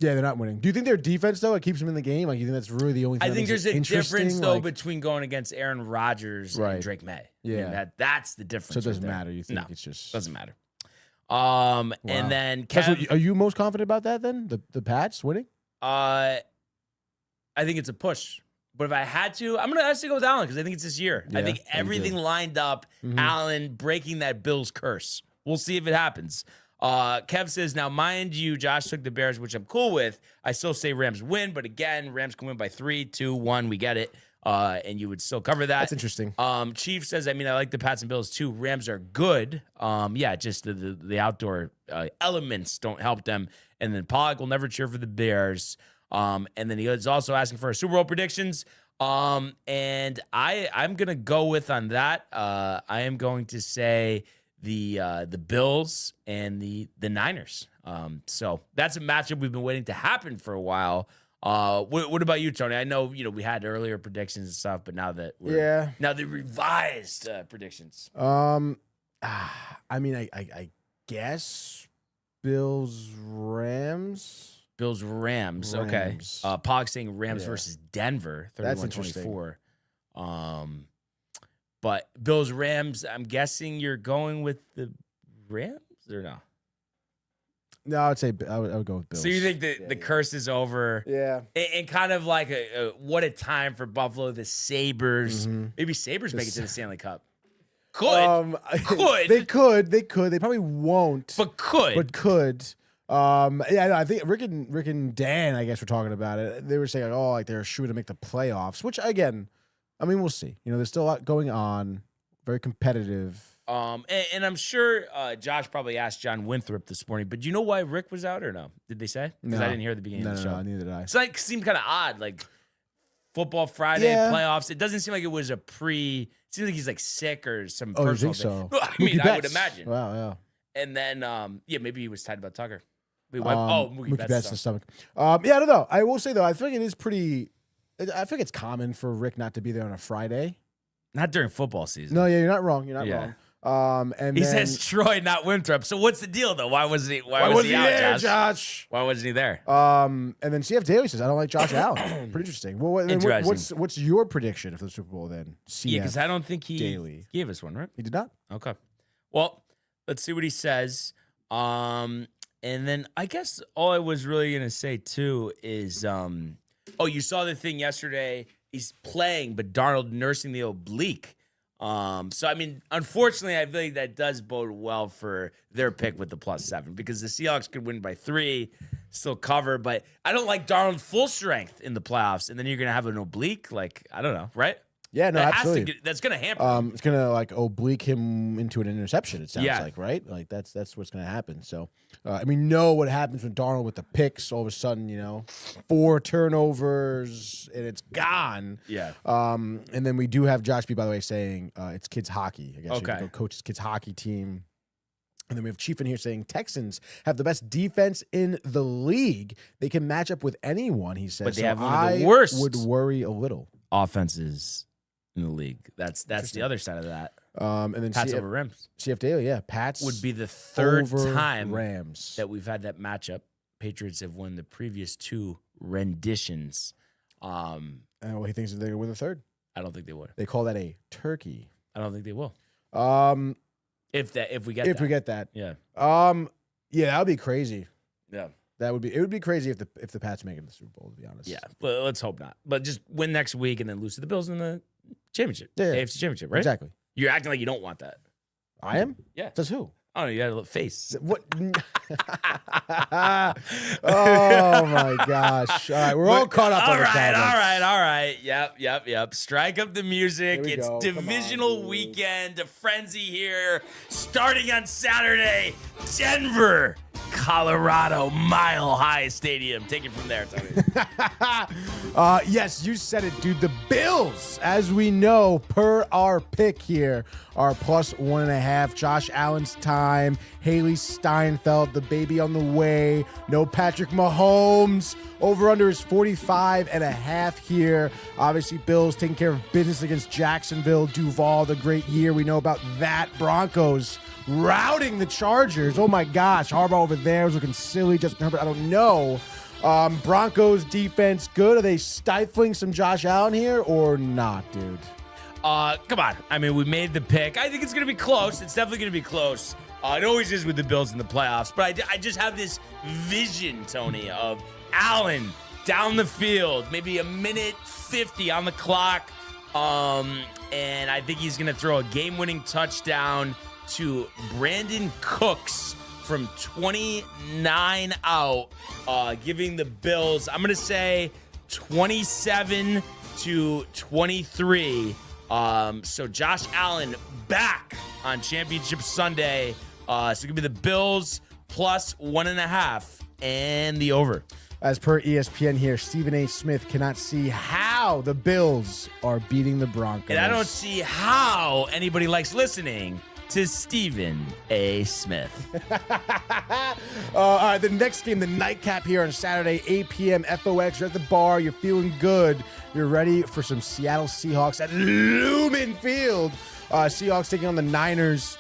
Yeah, they're not winning. Do you think their defense though it keeps them in the game? Like, you think that's really the only thing? I think there's a interesting? difference though Like, between going against Aaron Rodgers Right. and Drake May. Yeah. I mean, that's the difference. so it doesn't right there. matter. You think No, it's just doesn't matter. Wow. And then That's Kev, are you most confident about that then? The Pats winning? I think it's a push. But if I had to, I'm gonna actually go with Allen because I think it's this year. I Yeah, think you everything do. lined up. Mhm. Allen breaking that Bills curse. We'll see if it happens. Kev says, now mind you, Josh took the Bears, which I'm cool with. I still say Rams win, but again, Rams can win by 3, 2, 1. We get it. And you would still cover that. That's interesting. Chief says, I mean, I like the Pats and Bills too. Rams are good. Yeah, just the outdoor elements don't help them. And then Pollock will never cheer for the Bears. And then he is also asking for our Super Bowl predictions. And I'm gonna go with on that. I am going to say the Bills and the Niners. So that's a matchup we've been waiting to happen for a while. What about you, Tony? I know we had earlier predictions and stuff, but now that now the revised predictions. I mean, I guess Bills Rams. Bills Rams. Okay. Rams. Pog saying Rams Yeah. versus Denver. That's 31-24. But Bills Rams. I'm guessing you're going with the Rams or no? No, I would say I would go with Bills. So you think that the curse is over? Yeah. And kind of like what a time for Buffalo, the Sabres. Maybe Sabres make it to the Stanley Cup. Could. Could. They could. They probably won't. But could. But could. Yeah, no, I think Rick and Dan, I guess we're talking about it. They were saying, like they're shooting to make the playoffs, which again, I mean, we'll see. There's still a lot going on. Very competitive. And I'm sure Josh probably asked John Winthrop this morning, but do you know why Rick was out or no? Did they say? Because I didn't hear at the beginning of the show. No, neither did I. It's like seemed kind of odd, like football Friday playoffs. It doesn't seem like it was a It seems like he's like sick or some Oh, you personal think so? thing. I mean, I would imagine. Wow, yeah. And then maybe he was tied about Tucker. Mookie Betts in the stomach. Yeah, I don't know. I will say though, I feel like it is pretty. I think it's common for Rick not to be there on a Friday. Not during football season. No, yeah, you're not wrong. You're not wrong. And he then, says Troy, not Winthrop. So what's the deal though? Why wasn't he? Why was was he he out, there, Josh? Why wasn't he there? And then CF Daly says, I don't like Josh Allen. Pretty interesting. Well, then Interesting. what's your prediction for the Super Bowl then? CF Yeah, because I don't think he Daly. gave us one, right? He did not. Okay. Well, let's see what he says. And then I guess all I was really gonna say too is, you saw the thing yesterday. He's playing, but Darnold nursing the oblique. So I mean, unfortunately, I feel like that does bode well for their pick with the +7 because the Seahawks could win by 3, still cover. But I don't like Darnold full strength in the playoffs, and then you're gonna have an oblique. Like I don't know, right? Yeah, no, absolutely. That's gonna hamper. It's gonna like oblique him into an interception. It sounds Yeah. like, right? Like that's what's gonna happen. So, know what happens when Darnold with the picks. All of a sudden, 4 turnovers and it's gone. Yeah. And then we do have Josh B, by the way, saying it's kids hockey. I guess Okay. go coach his kids hockey team. And then we have Chief in here saying Texans have the best defense in the league. They can match up with anyone. He says, But they so have one of the I worst would worry a little. Offenses in the league. That's the other side of that. And then Pats over Rams CF Daly, yeah, Pats would be the third over time Rams that we've had that matchup. Patriots have won the previous 2 renditions. And he thinks that they're gonna win the third. I don't think they would. They call that a turkey. I don't think they will. If we get that. Yeah. Yeah, that would be crazy. Yeah. It would be crazy if the Pats make it to the Super Bowl, to be honest. Yeah. But let's hope not. But just win next week and then lose to the Bills in the championship. Yeah. AFC championship, right? Exactly. You're acting like you don't want that. I am? Yeah. Says who? I don't know. You got a little face. What? Oh my gosh! All right, we're all caught up. All on the right. Cowboys. Yep. Strike up the music. Here we It's go. divisional weekend. A frenzy here. Starting on Saturday, Denver, Colorado, Mile High Stadium. Take it from there, Tony. Yes, you said it, dude. The Bills, as we know, per our pick here, are plus 1.5. Josh Allen's time. Haley Steinfeld, the baby on the way. No Patrick Mahomes. Over under is 45.5 here. Obviously, Bills taking care of business against Jacksonville. Duval, the great year. We know about that. Broncos routing the Chargers. Oh my gosh. Harbaugh over there was looking silly. Justin Herbert, I don't know. Broncos defense good. Are they stifling some Josh Allen here or not, dude? Come on. I mean, we made the pick. I think it's going to be close. It's definitely going to be close. It always is with the Bills in the playoffs. But I just have this vision, Tony, of Allen down the field, maybe a minute 50 on the clock. And I think he's going to throw a game-winning touchdown to Brandon Cooks from 29 out, giving the Bills, I'm going to say 27-23. So Josh Allen back on Championship Sunday. So it's going to be the Bills plus 1.5 and the over. As per ESPN here, Stephen A. Smith cannot see how the Bills are beating the Broncos. And I don't see how anybody likes listening to Stephen A. Smith. All right, the next game, the nightcap here on Saturday, 8 p.m. FOX. You're at the bar. You're feeling good. You're ready for some Seattle Seahawks at Lumen Field. Seahawks taking on the Niners.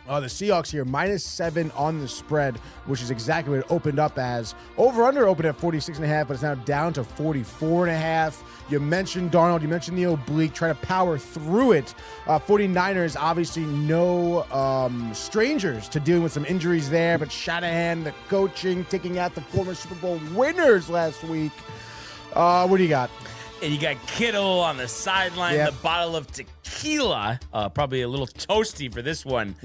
The Seahawks here, -7 on the spread, which is exactly what it opened up as. Over-under opened at 46.5, but it's now down to 44.5. You mentioned Darnold. You mentioned the oblique. Try to power through it. 49ers, obviously no strangers to dealing with some injuries there, but Shanahan, the coaching, taking out the former Super Bowl winners last week. What do you got? And you got Kittle on the sideline, Yep. the bottle of tequila. Probably a little toasty for this one.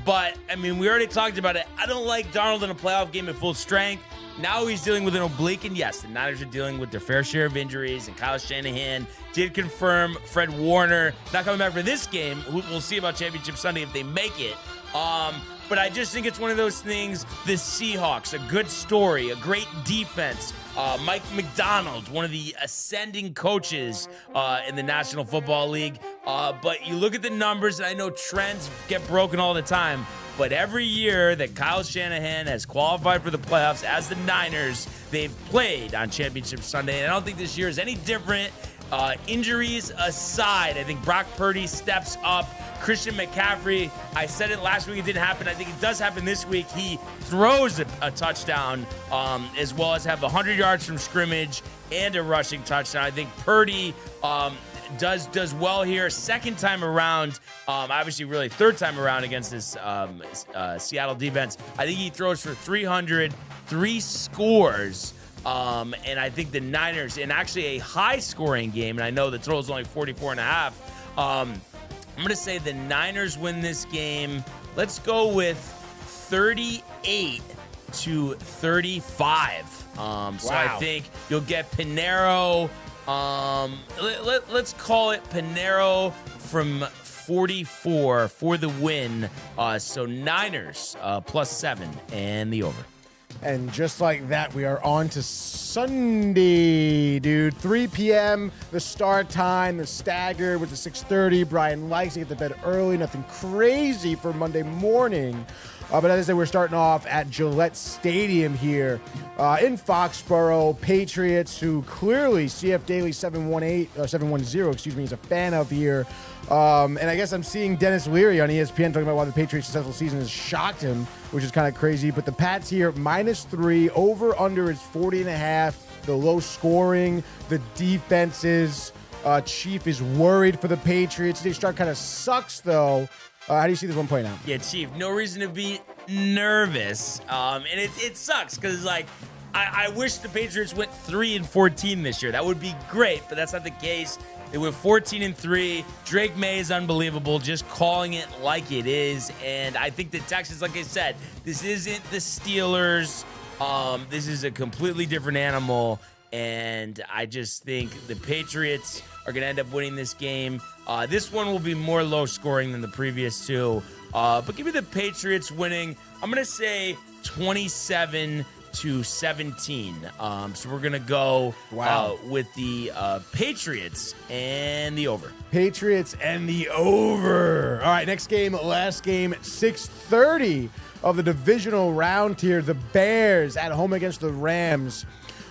But, I mean, we already talked about it. I don't like Darnold in a playoff game at full strength. Now he's dealing with an oblique, and yes, the Niners are dealing with their fair share of injuries, and Kyle Shanahan did confirm Fred Warner not coming back for this game. We'll see about Championship Sunday if they make it. But I just think it's one of those things, the Seahawks, a good story, a great defense. Mike McDonald, one of the ascending coaches in the National Football League. But you look at the numbers, and I know trends get broken all the time, but every year that Kyle Shanahan has qualified for the playoffs as the Niners, they've played on Championship Sunday, and I don't think this year is any different. Injuries aside, I think Brock Purdy steps up. Christian McCaffrey, I said it last week, it didn't happen. I think it does happen this week. He throws a touchdown, as well as have 100 yards from scrimmage and a rushing touchdown. I think Purdy does well here. Second time around, obviously really third time around against this Seattle defense. I think he throws for 300, 3 scores. And I think the Niners, in actually a high-scoring game, and I know the total is only 44.5, I'm going to say the Niners win this game. Let's go with 38-35. So I think you'll get Pinero. Let's call it Pinero from 44 for the win. So Niners +7 and the over. And just like that, we are on to Sunday, dude. 3 p.m., the start time, the stagger with the 6:30. Brian likes to get to bed early. Nothing crazy for Monday morning. But as I said, we're starting off at Gillette Stadium here in Foxborough. Patriots, who clearly CF Daily 710, is a fan of here. And I guess I'm seeing Dennis Leary on ESPN talking about why the Patriots' successful season has shocked him, which is kind of crazy. But the Pats here, -3, over-under is 40.5. The low scoring, the defenses. Chief is worried for the Patriots. They start kind of sucks, though. How do you see this one playing out? Yeah, Chief, no reason to be nervous. And it sucks because, like, I wish the Patriots went 3-14 this year. That would be great, but that's not the case. They went 14-3. Drake May is unbelievable, just calling it like it is. And I think the Texans, like I said, this isn't the Steelers. This is a completely different animal. And I just think the Patriots are going to end up winning this game. This one will be more low scoring than the previous two. But give me the Patriots winning. I'm going to say 27-17. So we're going to go with the Patriots and the over. Patriots and the over. All right, next game, last game, 6:30 of the divisional round here. The Bears at home against the Rams.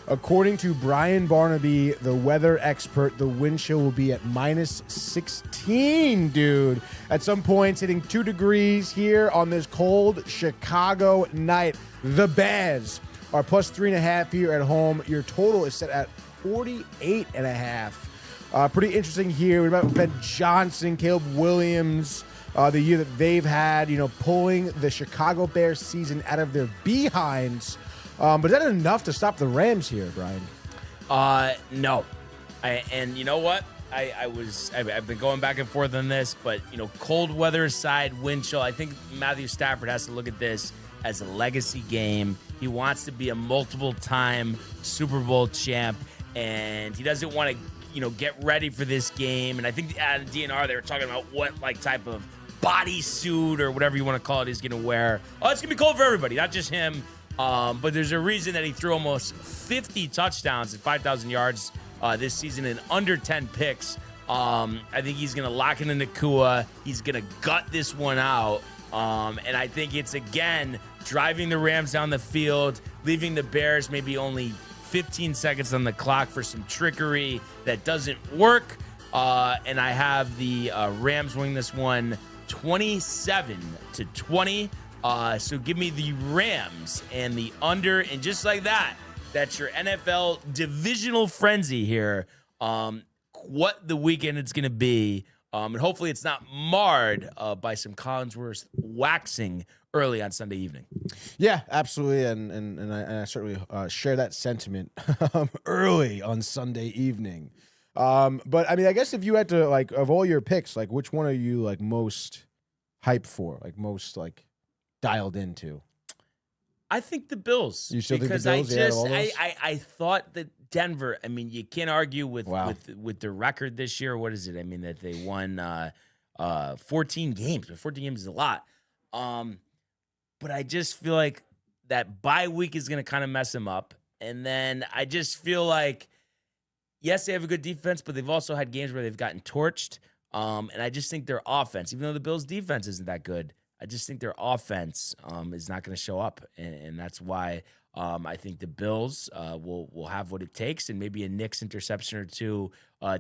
According to Brian Barnaby, the weather expert, the wind chill will be at -16, dude. At some points, hitting 2 degrees here on this cold Chicago night. The Bears are +3.5 here at home. Your total is set at 48.5. Pretty interesting here. We've got Ben Johnson, Caleb Williams, the year that they've had, pulling the Chicago Bears season out of their behinds. But is that enough to stop the Rams here, Brian? No. And you know what? I've been going back and forth on this, but cold weather aside, wind chill, I think Matthew Stafford has to look at this as a legacy game. He wants to be a multiple-time Super Bowl champ, and he doesn't want to, get ready for this game. And I think at DNR they were talking about what type of bodysuit or whatever you want to call it he's going to wear. Oh, it's going to be cold for everybody, not just him. But there's a reason that he threw almost 50 touchdowns and 5,000 yards this season and under 10 picks. I think he's going to lock it into Nakua. He's going to gut this one out. And I think it's, again, driving the Rams down the field, leaving the Bears maybe only 15 seconds on the clock for some trickery that doesn't work. And I have the Rams winning this one 27-20. So give me the Rams and the under, and just like that, that's your NFL divisional frenzy here. What the weekend it's going to be, and hopefully it's not marred by some Collinsworth waxing early on Sunday evening. Yeah, absolutely, and I certainly share that sentiment early on Sunday evening. But I mean, I guess if you had to, of all your picks, which one are you most hyped for, most dialed into? I think the Bills. You still think the Bills? I thought that Denver, I mean, you can't argue with the record this year. What is it? I mean, that they won 14 games, but 14 games is a lot. But I just feel like that bye week is going to kind of mess them up. And then I just feel like, yes, they have a good defense, but they've also had games where they've gotten torched. And I just think their offense, even though the Bills' defense isn't that good, I just think their offense is not going to show up, and that's why I think the Bills will have what it takes, and maybe a Knicks interception or two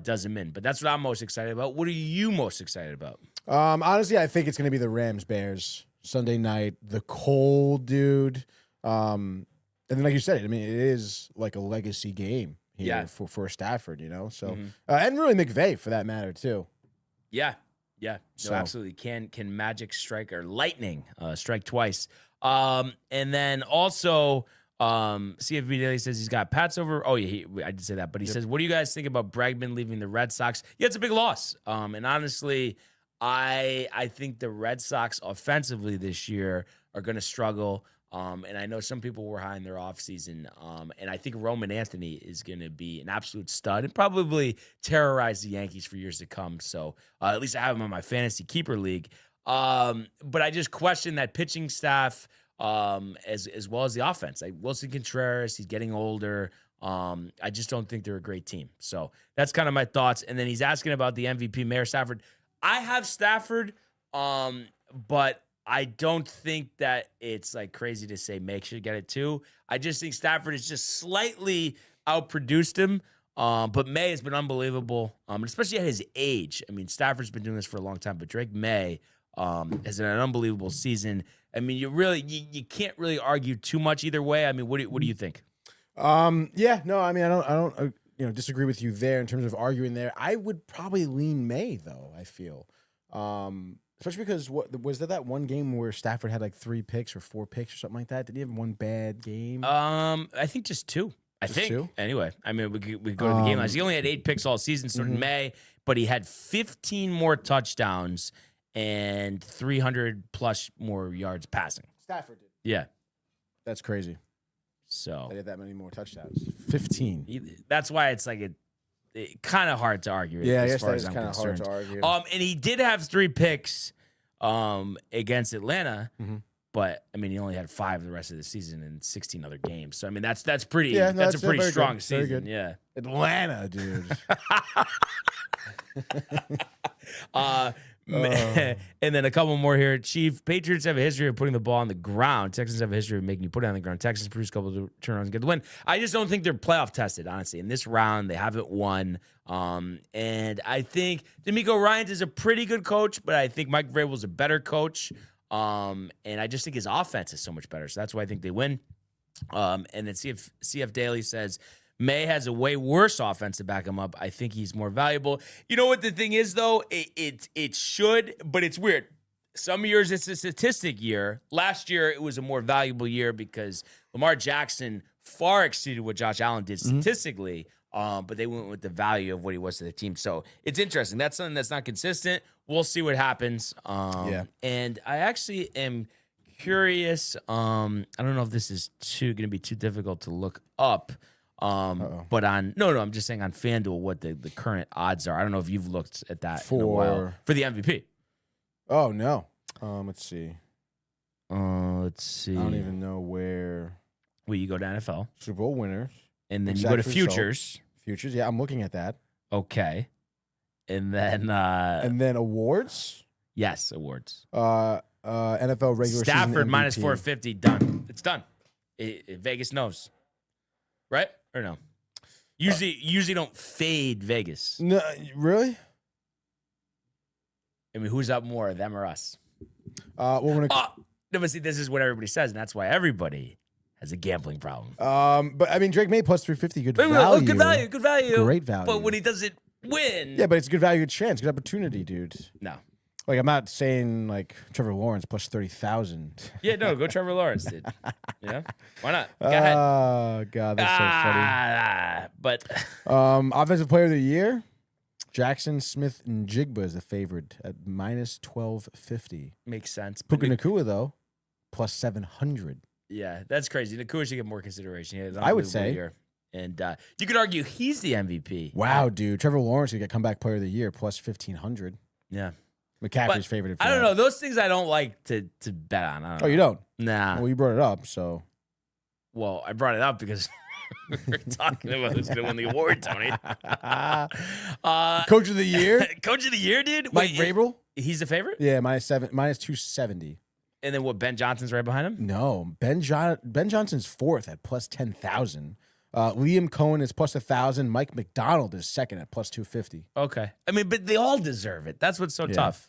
does them in. But that's what I'm most excited about. What are you most excited about? Honestly, I think it's going to be the Rams-Bears Sunday night. The cold, dude. And then, like you said, I mean, it is like a legacy game here for Stafford, So and really McVay for that matter too. Yeah. Yeah, no, absolutely. Can magic strike or lightning strike twice? And then also, CFB Daily says he's got Pats over. Oh, yeah, I did say that. But he says, what do you guys think about Bregman leaving the Red Sox? Yeah, it's a big loss. And honestly, I think the Red Sox offensively this year are going to struggle. And I know some people were high in their offseason. And I think Roman Anthony is going to be an absolute stud and probably terrorize the Yankees for years to come. So at least I have him on my fantasy keeper league. But I just question that pitching staff as well as the offense. Like Wilson Contreras, he's getting older. I just don't think they're a great team. So that's kind of my thoughts. And then he's asking about the MVP, Mayor Stafford. I have Stafford, but I don't think that it's crazy to say May should get it too. I just think Stafford has just slightly outproduced him. But May has been unbelievable, especially at his age. I mean, Stafford's been doing this for a long time, but Drake May has had an unbelievable season. I mean, you can't really argue too much either way. I mean, what do you think? Yeah, no, I mean, I don't disagree with you there in terms of arguing there. I would probably lean May though. I feel. Especially because was there that one game where Stafford had like 3 picks or 4 picks or something like that? Did he have one bad game? I think just 2. I think. 2? Anyway, I mean, we go to the game last. He only had 8 picks all season, started in May, but he had 15 more touchdowns and 300 plus more yards passing. Stafford did. Yeah. That's crazy. So they had that many more touchdowns. 15. That's why it's like it kind of hard to argue. Yeah, as I guess far that as is I'm kind of hard concerned. to argue. And he did have 3 picks against Atlanta, but I mean he only had 5 the rest of the season and 16 other games. So I mean that's pretty. Yeah, that's a pretty strong good. season. Yeah, Atlanta, dude. And then a couple more here. Chief, Patriots have a history of putting the ball on the ground. Texans have a history of making you put it on the ground. Texans produce a couple of turnovers and get the win. I just don't think they're playoff tested, honestly. In this round, they haven't won. And I think D'Amico Ryans is a pretty good coach, but I think Mike Vrabel's a better coach. And I just think his offense is so much better. So that's why I think they win. And then CF Daily says, May has a way worse offense to back him up. I think he's more valuable. You know what the thing is, though? It should, but it's weird. Some years it's a statistic year. Last year it was a more valuable year because Lamar Jackson far exceeded what Josh Allen did statistically, but they went with the value of what he was to the team. So it's interesting. That's something that's not consistent. We'll see what happens. And I actually am curious. I don't know if this is going to be too difficult to look up. But I'm just saying on FanDuel what the current odds are. I don't know if you've looked at that in a while for the MVP. Oh no. Let's see. Let's see. I don't even know where. Well, you go to NFL Super Bowl winners, and then you go to futures. Futures, yeah, I'm looking at that. Okay, and then awards. Yes, awards. NFL regular Stafford season MVP. minus 450. Done. It's done. Vegas knows. Right or no? Usually don't fade Vegas. No, really? I mean, who's up more, them or us? No, but see, this is what everybody says, and that's why everybody has a gambling problem. But I mean, Drake May plus 350, good value. Good value. Great value. But when he doesn't win, yeah, but it's good value, good chance, good opportunity, dude. No. Like, I'm not saying, like, Trevor Lawrence plus 30,000. Yeah, no, go Trevor Lawrence, dude. Yeah? Why not? Go ahead. Oh, God, that's so funny. But, Offensive Player of the Year, Jackson Smith and Jigba is the favorite at minus 1250. Makes sense. Puka Nacua, though, plus 700. Yeah, that's crazy. Nacua should get more consideration. I would say. Year. And you could argue he's the MVP. Wow, dude. Trevor Lawrence could get Comeback Player of the Year plus 1,500. Yeah. McCaffrey's favorite. I don't know. Those things I don't like to bet on. I don't know. You don't? Nah. Well, you brought it up, so. Well, I brought it up because we're talking about who's going to win the award, Tony. Coach of the Year? Coach of the Year, dude? Mike Vrabel? He's the favorite? Yeah, minus 270. And then what, Ben Johnson's right behind him? No. Ben Johnson's fourth at plus 10,000. Liam Cohen is plus 1,000. Mike McDonald is second at plus 250. Okay. I mean, but they all deserve it. That's what's so tough.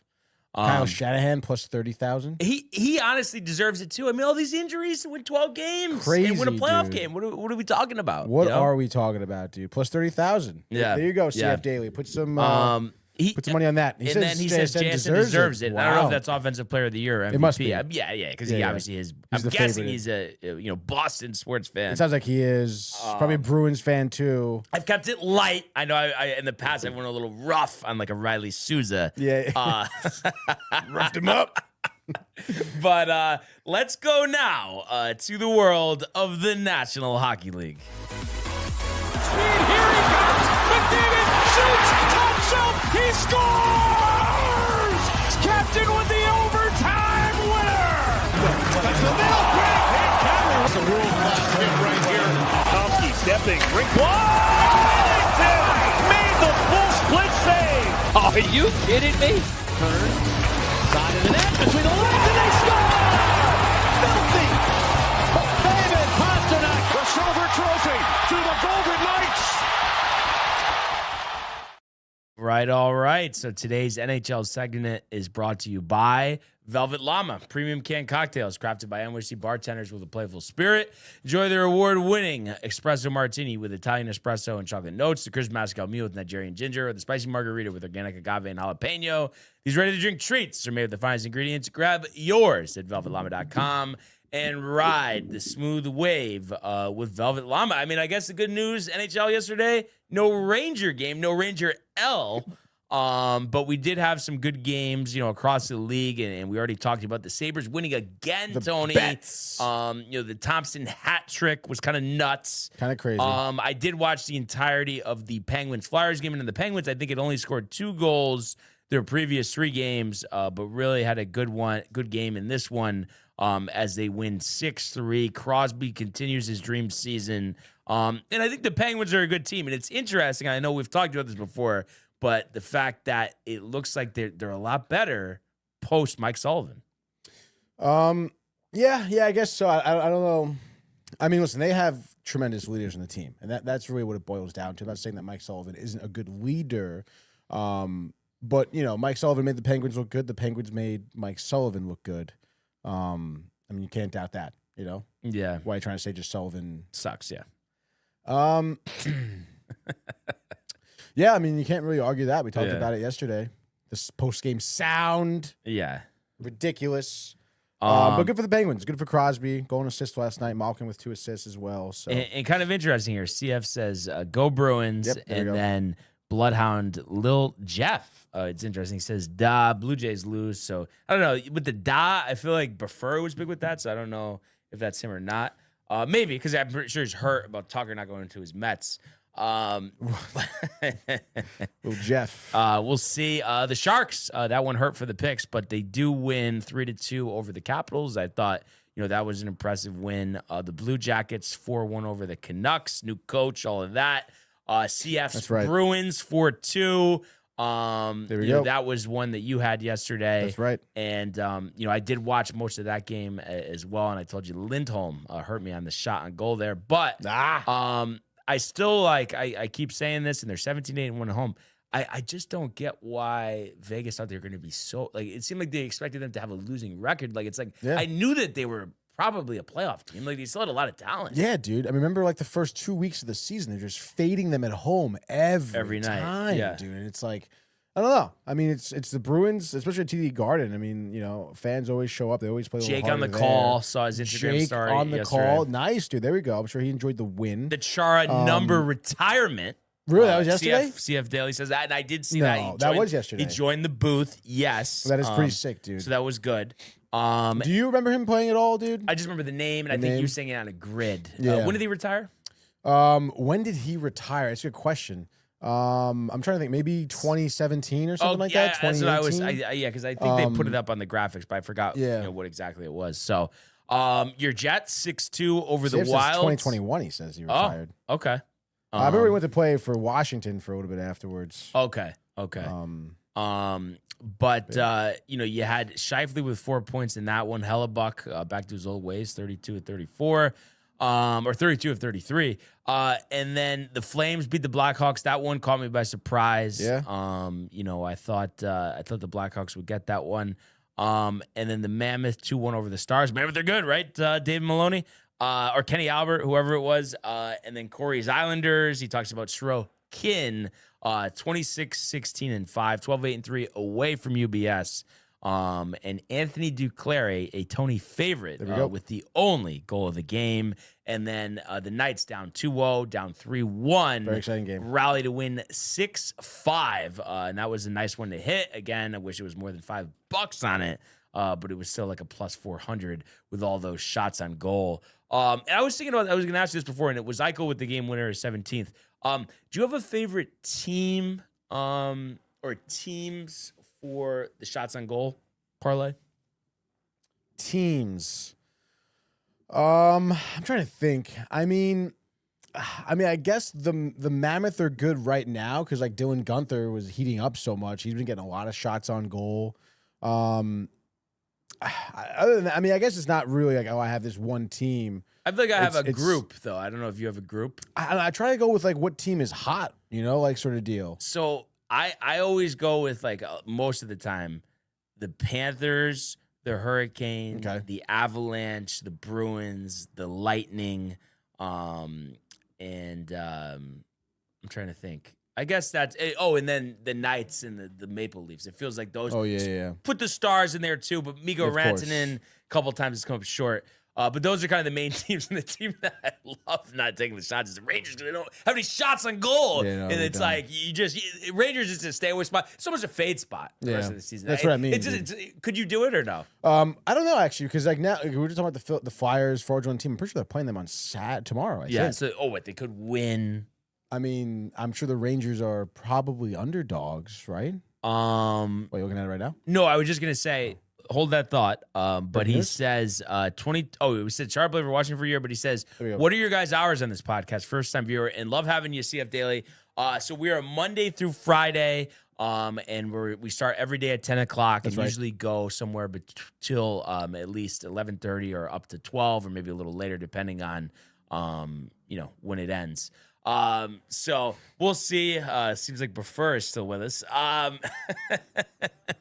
Kyle Shanahan plus 30,000. He honestly deserves it too. I mean, all these injuries, win 12 games, crazy, and win a playoff dude. game. What are we talking about? What are we talking about, dude? Plus 30,000. Yeah. There you go, CF Daily. Put some put some money on that. Then he says Jansen deserves it. Wow. I don't know if that's Offensive Player of the Year or MVP. It must be. Yeah, because he obviously is. I'm guessing he's a Boston sports fan. It sounds like he is. Probably a Bruins fan too. I've kept it light. I know I in the past I went a little rough on like a Riley Souza. Yeah. Roughed him up. But let's go now to the world of the National Hockey League. Here he comes. McDavid shoots. Top shelf. He scores. Captain with the overtime winner. That's the middle. Great hit. That's a world-class hit right here. Tomsky stepping. Rink Wellington made the full split save. Are you kidding me? Turn. Side of the net. Between the legs and they score. Filthy. David Pastrnak. The silver trophy to the Golden Knights. right. So today's NHL segment is brought to you by Velvet Llama, premium canned cocktails crafted by NYC bartenders with a playful spirit. Enjoy their award-winning espresso martini with Italian espresso and chocolate notes, the crisp Moscow Mule with Nigerian ginger, or the spicy margarita with organic agave and jalapeno. These ready-to-drink treats are made with the finest ingredients. Grab yours at velvetllama.com and ride the smooth wave with Velvet Llama. I mean, I guess the good news, NHL yesterday, no Ranger game, no Ranger L. But we did have some good games, across the league, and we already talked about the Sabres winning again, Tony. Bets. The Thompson hat trick was kind of nuts. Kind of crazy. I did watch the entirety of the Penguins-Flyers game, and the Penguins, I think, had only scored 2 goals their previous 3 games, but really had a good game in this one as they win 6-3. Crosby continues his dream season. And I think the Penguins are a good team, and it's interesting. I know we've talked about this before, but the fact that it looks like they're a lot better post Mike Sullivan. Yeah, I guess so. I don't know. I mean, listen, they have tremendous leaders in the team, and that's really what it boils down to. I'm not saying that Mike Sullivan isn't a good leader, but Mike Sullivan made the Penguins look good. The Penguins made Mike Sullivan look good. I mean, you can't doubt that. Yeah. Why are you trying to say just Sullivan Sucks, yeah. Yeah, I mean, you can't really argue that. We talked about it yesterday. This post-game sound. Yeah. Ridiculous. But good for the Penguins. Good for Crosby. Goal and assist last night. Malkin with 2 assists as well. So and kind of interesting here. CF says, go Bruins. Yep, and then Bloodhound Lil Jeff. It's interesting. He says, Blue Jays lose. So I don't know. With the I feel like Buffer was big with that. So I don't know if that's him or not. Maybe, because I'm pretty sure he's hurt about Tucker not going into his Mets. Little Jeff. We'll see. The Sharks, that one hurt for the picks, but they do win 3-2 over the Capitals. I thought, that was an impressive win. The Blue Jackets 4-1 over the Canucks. New coach, all of that. CF's That's right. Bruins 4-2. There we go. That was one that you had yesterday. That's right. And, I did watch most of that game as well, and I told you Lindholm hurt me on the shot on goal there. But I still I keep saying this, and they're 17-8-1 at home. I just don't get why Vegas thought they were going to be so, it seemed like they expected them to have a losing record. I knew that they were probably a playoff team. They still had a lot of talent. Yeah, dude. I remember the first 2 weeks of the season, they're just fading them at home every night. time, Yeah. dude. And it's I don't know. I mean, it's the Bruins, especially at TD Garden. I mean, fans always show up. They always play a little Jake on the harder call. there. Saw his Instagram Jake story on the yesterday. call. Nice, dude. There we go. I'm sure he enjoyed the win. The Chara number retirement. Really? That was yesterday? CF Daily says that, and I did see No, that. that was yesterday. He joined the booth, yes. That is pretty sick, dude. So that was good. Do you remember him playing at all, dude? I just remember the name, and I think you were saying it on a grid. Yeah. When did he retire? When did he retire? It's a good question. I'm trying to think. Maybe 2017 or something like that. 2018. That's what I was. Because I think they put it up on the graphics, but I forgot what exactly it was. So, your Jets 6-2 over the Wild. 2021. He says he retired. Oh, okay. I remember he went to play for Washington for a little bit afterwards. Okay. But you had Scheifele with 4 points in that one. Hellebuck back to his old ways, 32 of 34. Or 32 of 33. And then the Flames beat the Blackhawks. That one caught me by surprise. Yeah. I thought the Blackhawks would get that one. And then the Mammoth 2-1 over the Stars. Mammoth, they're good, right? Dave Maloney or Kenny Albert, whoever it was. And then Corey's Islanders. He talks about Sorokin, 26-16-5, 12-8-3 away from UBS. And Anthony Duclair, a Tony favorite, with the only goal of the game. And then the Knights down 2-0, down 3-1. Very exciting game. Rally to win 6-5. And that was a nice one to hit. Again, I wish it was more than $5 on it. But it was still like a plus 400 with all those shots on goal. And I was thinking about, I was going to ask you this before, and it was Eichel with the game winner 17th. Do you have a favorite team or teams for the shots on goal parlay? Teams. I'm trying to think. I mean, I guess the Mammoth are good right now because Dylan Guenther was heating up so much. He's been getting a lot of shots on goal. Other than that, I guess it's not really I have this one team. I feel like I have a group though. I don't know if you have a group. I try to go with what team is hot, sort of deal. So I always go with like most of the time, the Panthers, the Hurricane, the Avalanche, the Bruins, the Lightning, and I'm trying to think. I guess that's and then the Knights and the Maple Leafs. It feels like those. Oh yeah. Put the Stars in there too, but Mikko Rantanen a couple times has come up short. But those are kind of the main teams, and the team that I love not taking the shots is the Rangers because they don't have any shots on goal. Yeah, no, and it's don't. like Rangers is a stay away spot. It's almost a fade spot the rest of the season. That's what I mean. Could you do it or no? I don't know actually because like now we were just talking about the Flyers fraudulent team. I'm pretty sure they're playing them on tomorrow. I think. So they could win. I mean, I'm sure the Rangers are probably underdogs, right? Wait, you're looking at it right now? No, I was just gonna say. Hold that thought. But he says 20. Oh, we said Sharp Liver watching for a year, but he says, what are your guys' hours on this podcast? First time viewer and love having you, CF Daily. So we are Monday through Friday. And we start every day at 10 o'clock and usually go somewhere till at least 11:30 or up to 12 or maybe a little later, depending on when it ends. So we'll see. Seems like Prefer is still with us.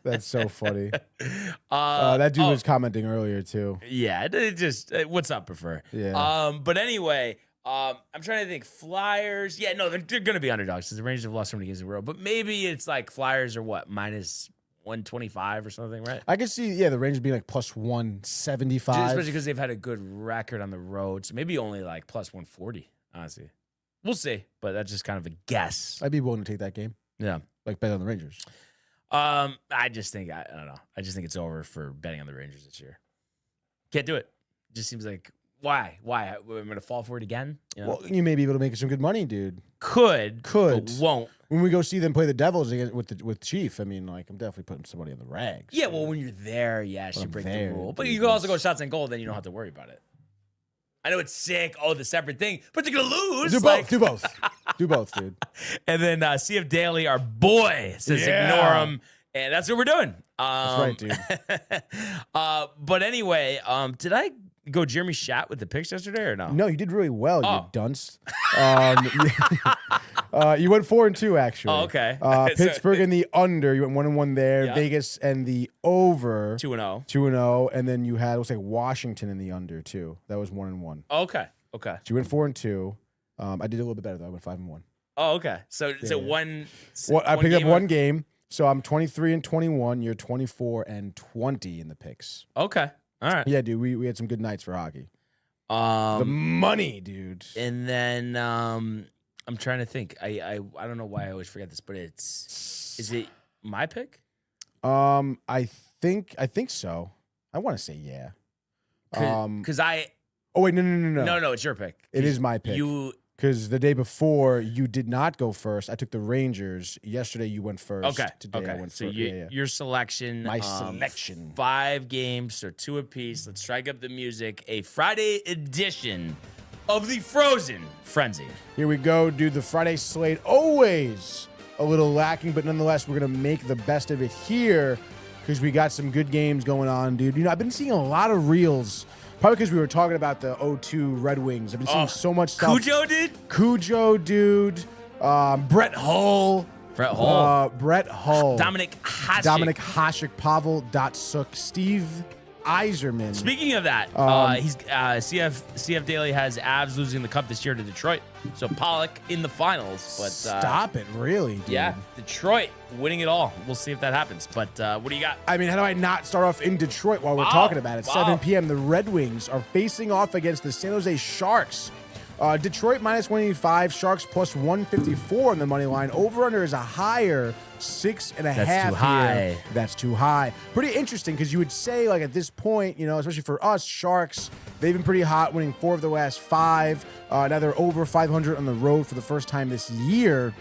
That's so funny. That dude was commenting earlier too. Yeah, it just what's up, Prefer? Yeah. But anyway, I'm trying to think. Flyers. Yeah, no, they're going to be underdogs because the Rangers have lost so many games in a row. But maybe it's like Flyers are what minus 125 or something, right? I can see, the Rangers being like plus 175, especially because they've had a good record on the road. So maybe only like plus 140. Honestly. We'll see, but that's just kind of a guess. I'd be willing to take that game. Yeah. Like bet on the Rangers. I just think, I don't know. I just think it's over for betting on the Rangers this year. Can't do it. Just seems like, why? I'm going to fall for it again? Well, you may be able to make some good money, dude. Could. But won't. When we go see them play the Devils with Chief, I mean, like, I'm definitely putting somebody on the rags. Yeah, well, when you're there, you break the rule. But you can also go shots on goal, then you don't have to worry about it. I know it's sick. Oh, the separate thing, but they're gonna lose. Do both. Do both. Do both, dude. And then CF Daily, our boy, says ignore him, and that's what we're doing. That's right, dude. But anyway, did I go Jeremy Shat with the picks yesterday or no? No, you did really well, you dunce. You went 4-2 actually. Oh, okay. Pittsburgh in the under. You went 1-1 there. Yeah. Vegas and the over. 2-0. 2-0, and then you had looks like Washington in the under too. That was 1-1. Okay. So you went 4-2. I did a little bit better though. I went 5-1. Oh, okay. So one. I picked up one game. So I'm 23-21. You're 24-20 in the picks. Okay. All right. Yeah, dude. We had some good nights for hockey. The money, dude. And then I'm trying to think. I don't know why I always forget this, but is it my pick? I think so. I want to say yeah. Because Oh wait, no. No, it's your pick. It is my pick. Because the day before you did not go first. I took the Rangers. Yesterday you went first. Okay. Today I went so first. your selection. My selection. 5 games, so 2 apiece. Let's strike up the music. A Friday edition of the Frozen Frenzy. Here we go, dude. The Friday slate always a little lacking, but nonetheless we're gonna make the best of it here because we got some good games going on, dude. You know, I've been seeing a lot of reels. Probably because we were talking about the 0-2 Red Wings. I've been seeing so much stuff. Cujo, dude. Brett Hull. Brett Hull. Dominic Hasek. Pavel Datsuk. Steve Yzerman. Speaking of that, he's CF Daily has Avs losing the cup this year to Detroit. So Pollock in the finals. But stop it, really, dude. Yeah, Detroit winning it all. We'll see if that happens. But what do you got? I mean, how do I not start off in Detroit while we're talking about it? 7 p.m. The Red Wings are facing off against the San Jose Sharks. Detroit minus 185, Sharks plus 154 on the money line. Over-under is a higher 6.5. That's too high. That's too high. Pretty interesting because you would say, like, at this point, you know, especially for us, Sharks, they've been pretty hot, winning 4 of the last 5. Now they're over 500 on the road for the first time this year.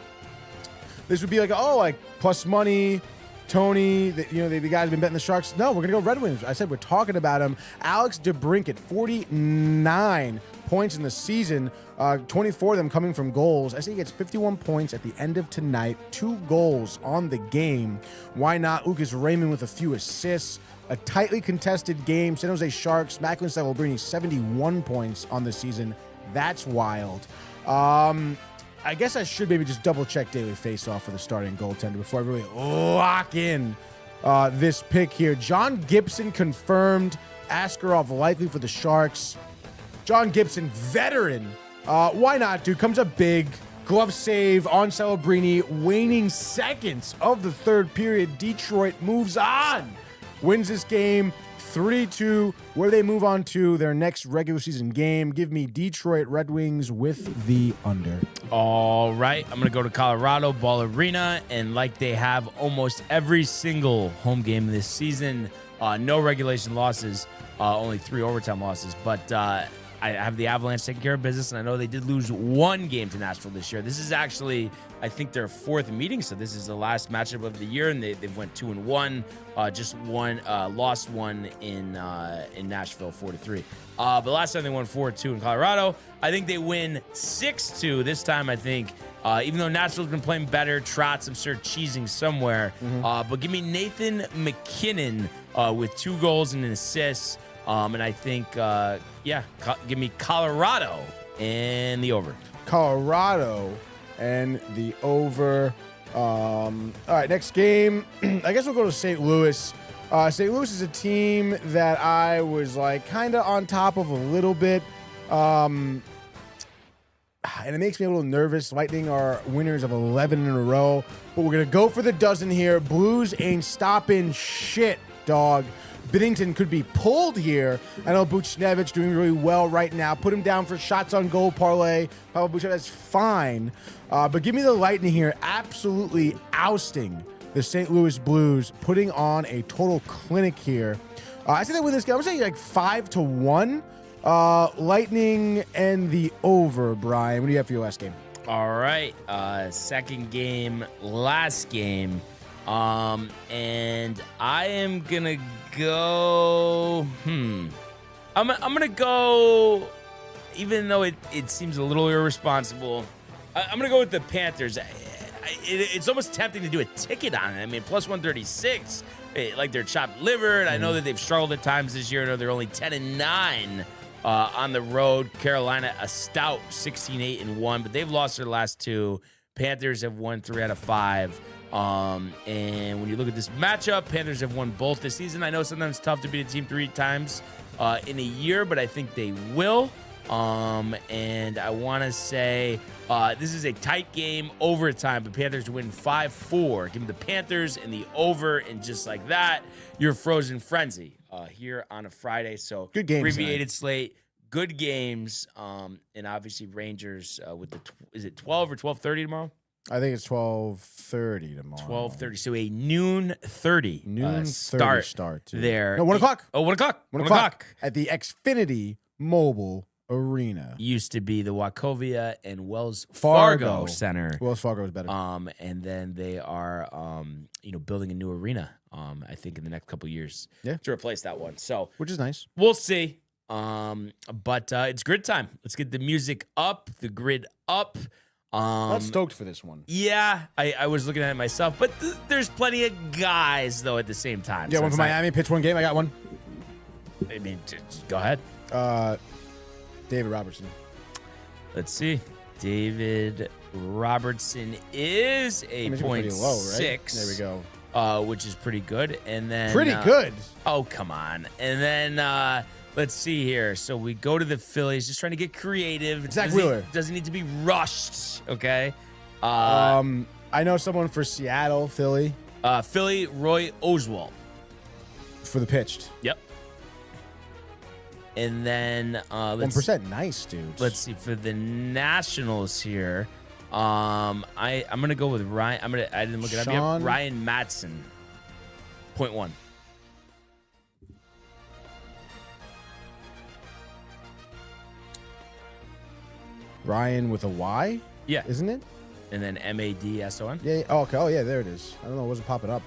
This would be like, plus money. Tony, the guys have been betting the Sharks. No, we're going to go Red Wings. I said we're talking about him. Alex DeBrincat, 49 points in the season, 24 of them coming from goals. I say he gets 51 points at the end of tonight, 2 goals on the game. Why not? Lucas Raymond with a few assists. A tightly contested game. San Jose Sharks, Macklin Celebrini, 71 points on the season. That's wild. I guess I should maybe just double check daily faceoff for the starting goaltender before I really lock in this pick here. John Gibson confirmed. Askarov likely for the Sharks. John Gibson, veteran. Why not, dude? Comes up big. Glove save on Celebrini. Waning seconds of the third period. Detroit moves on. Wins this game 3-2, where they move on to their next regular season game. Give me Detroit Red Wings with the under. All right. I'm going to go to Colorado Ball Arena. And like they have almost every single home game this season, no regulation losses, only 3 overtime losses. But I have the Avalanche taking care of business, and I know they did lose 1 game to Nashville this year. This is actually, I think, their 4th meeting, so this is the last matchup of the year, and they've went 2-1, just one, lost 1 in Nashville, 4-3. But last time they won 4-2 in Colorado. I think they win 6-2 this time. I think, even though Nashville's been playing better, Trotz, I'm sure, cheesing somewhere. But give me Nathan McKinnon with 2 goals and an assist. And I think, give me Colorado and the over. Colorado and the over. All right, next game. I guess we'll go to St. Louis. St. Louis is a team that I was like kind of on top of a little bit. And it makes me a little nervous. Lightning are winners of 11 in a row. But we're going to go for the dozen here. Blues ain't stopping shit, dog. Binnington could be pulled here. I know Buchnevich doing really well right now. Put him down for shots on goal parlay. Pavel Buchnevich, that's fine. But give me the Lightning here, absolutely ousting the St. Louis Blues, putting on a total clinic here. I say they win this game. I'm saying like 5-1. Lightning and the over, Brian. What do you have for your last game? All right. Second game, last game. And I am gonna go. I'm gonna go. Even though it seems a little irresponsible, I'm gonna go with the Panthers. It's almost tempting to do a ticket on it. I mean, plus 136, like they're chopped liver. And I know that they've struggled at times this year. I know they're only 10-9 on the road. Carolina, a stout 16-8-1, but they've lost their last 2. Panthers have won 3 out of 5. And when you look at this matchup, Panthers have won both this season. I know sometimes it's tough to beat a team 3 times in a year, but I think they will. And I want to say this is a tight game, overtime, but Panthers win 5-4. Give me the Panthers and the over, and just like that, you're frozen frenzy here on a Friday. So good games, abbreviated slate, good games, and obviously Rangers with the is it 12 or 12:30 tomorrow? I think it's 12:30 tomorrow. 12:30. So a noon 30 start there. No, 1 o'clock. Oh, 1 o'clock. 1 o'clock at the Xfinity Mobile Arena. Used to be the Wachovia and Wells Fargo Center. Wells Fargo is better. And then they are, building a new arena. I think in the next couple of years to replace that one. So, which is nice. We'll see. But it's grid time. Let's get the music up, the grid up. I'm stoked for this one. Yeah, I was looking at it myself, but there's plenty of guys though at the same time. Yeah, so one for Miami. Pitch one game. I got one. I mean, go ahead. David Robertson. Let's see. David Robertson is a 0.6. Right? There we go. Which is pretty good. And then pretty good. Oh, come on. And then let's see here. So we go to the Phillies, just trying to get creative. Zach Wheeler doesn't need to be rushed. Okay. I know someone for Seattle, Philly. Philly, Roy Oswalt for the pitched. Yep. And then 1%, nice, dude. Let's see for the Nationals here. I'm gonna go with Ryan. I didn't look it up yet. Ryan Madsen, 0.1. Ryan with a Y? Yeah. Isn't it? And then Madson? Yeah. Oh, okay. Oh, yeah, there it is. I don't know. It wasn't popping up.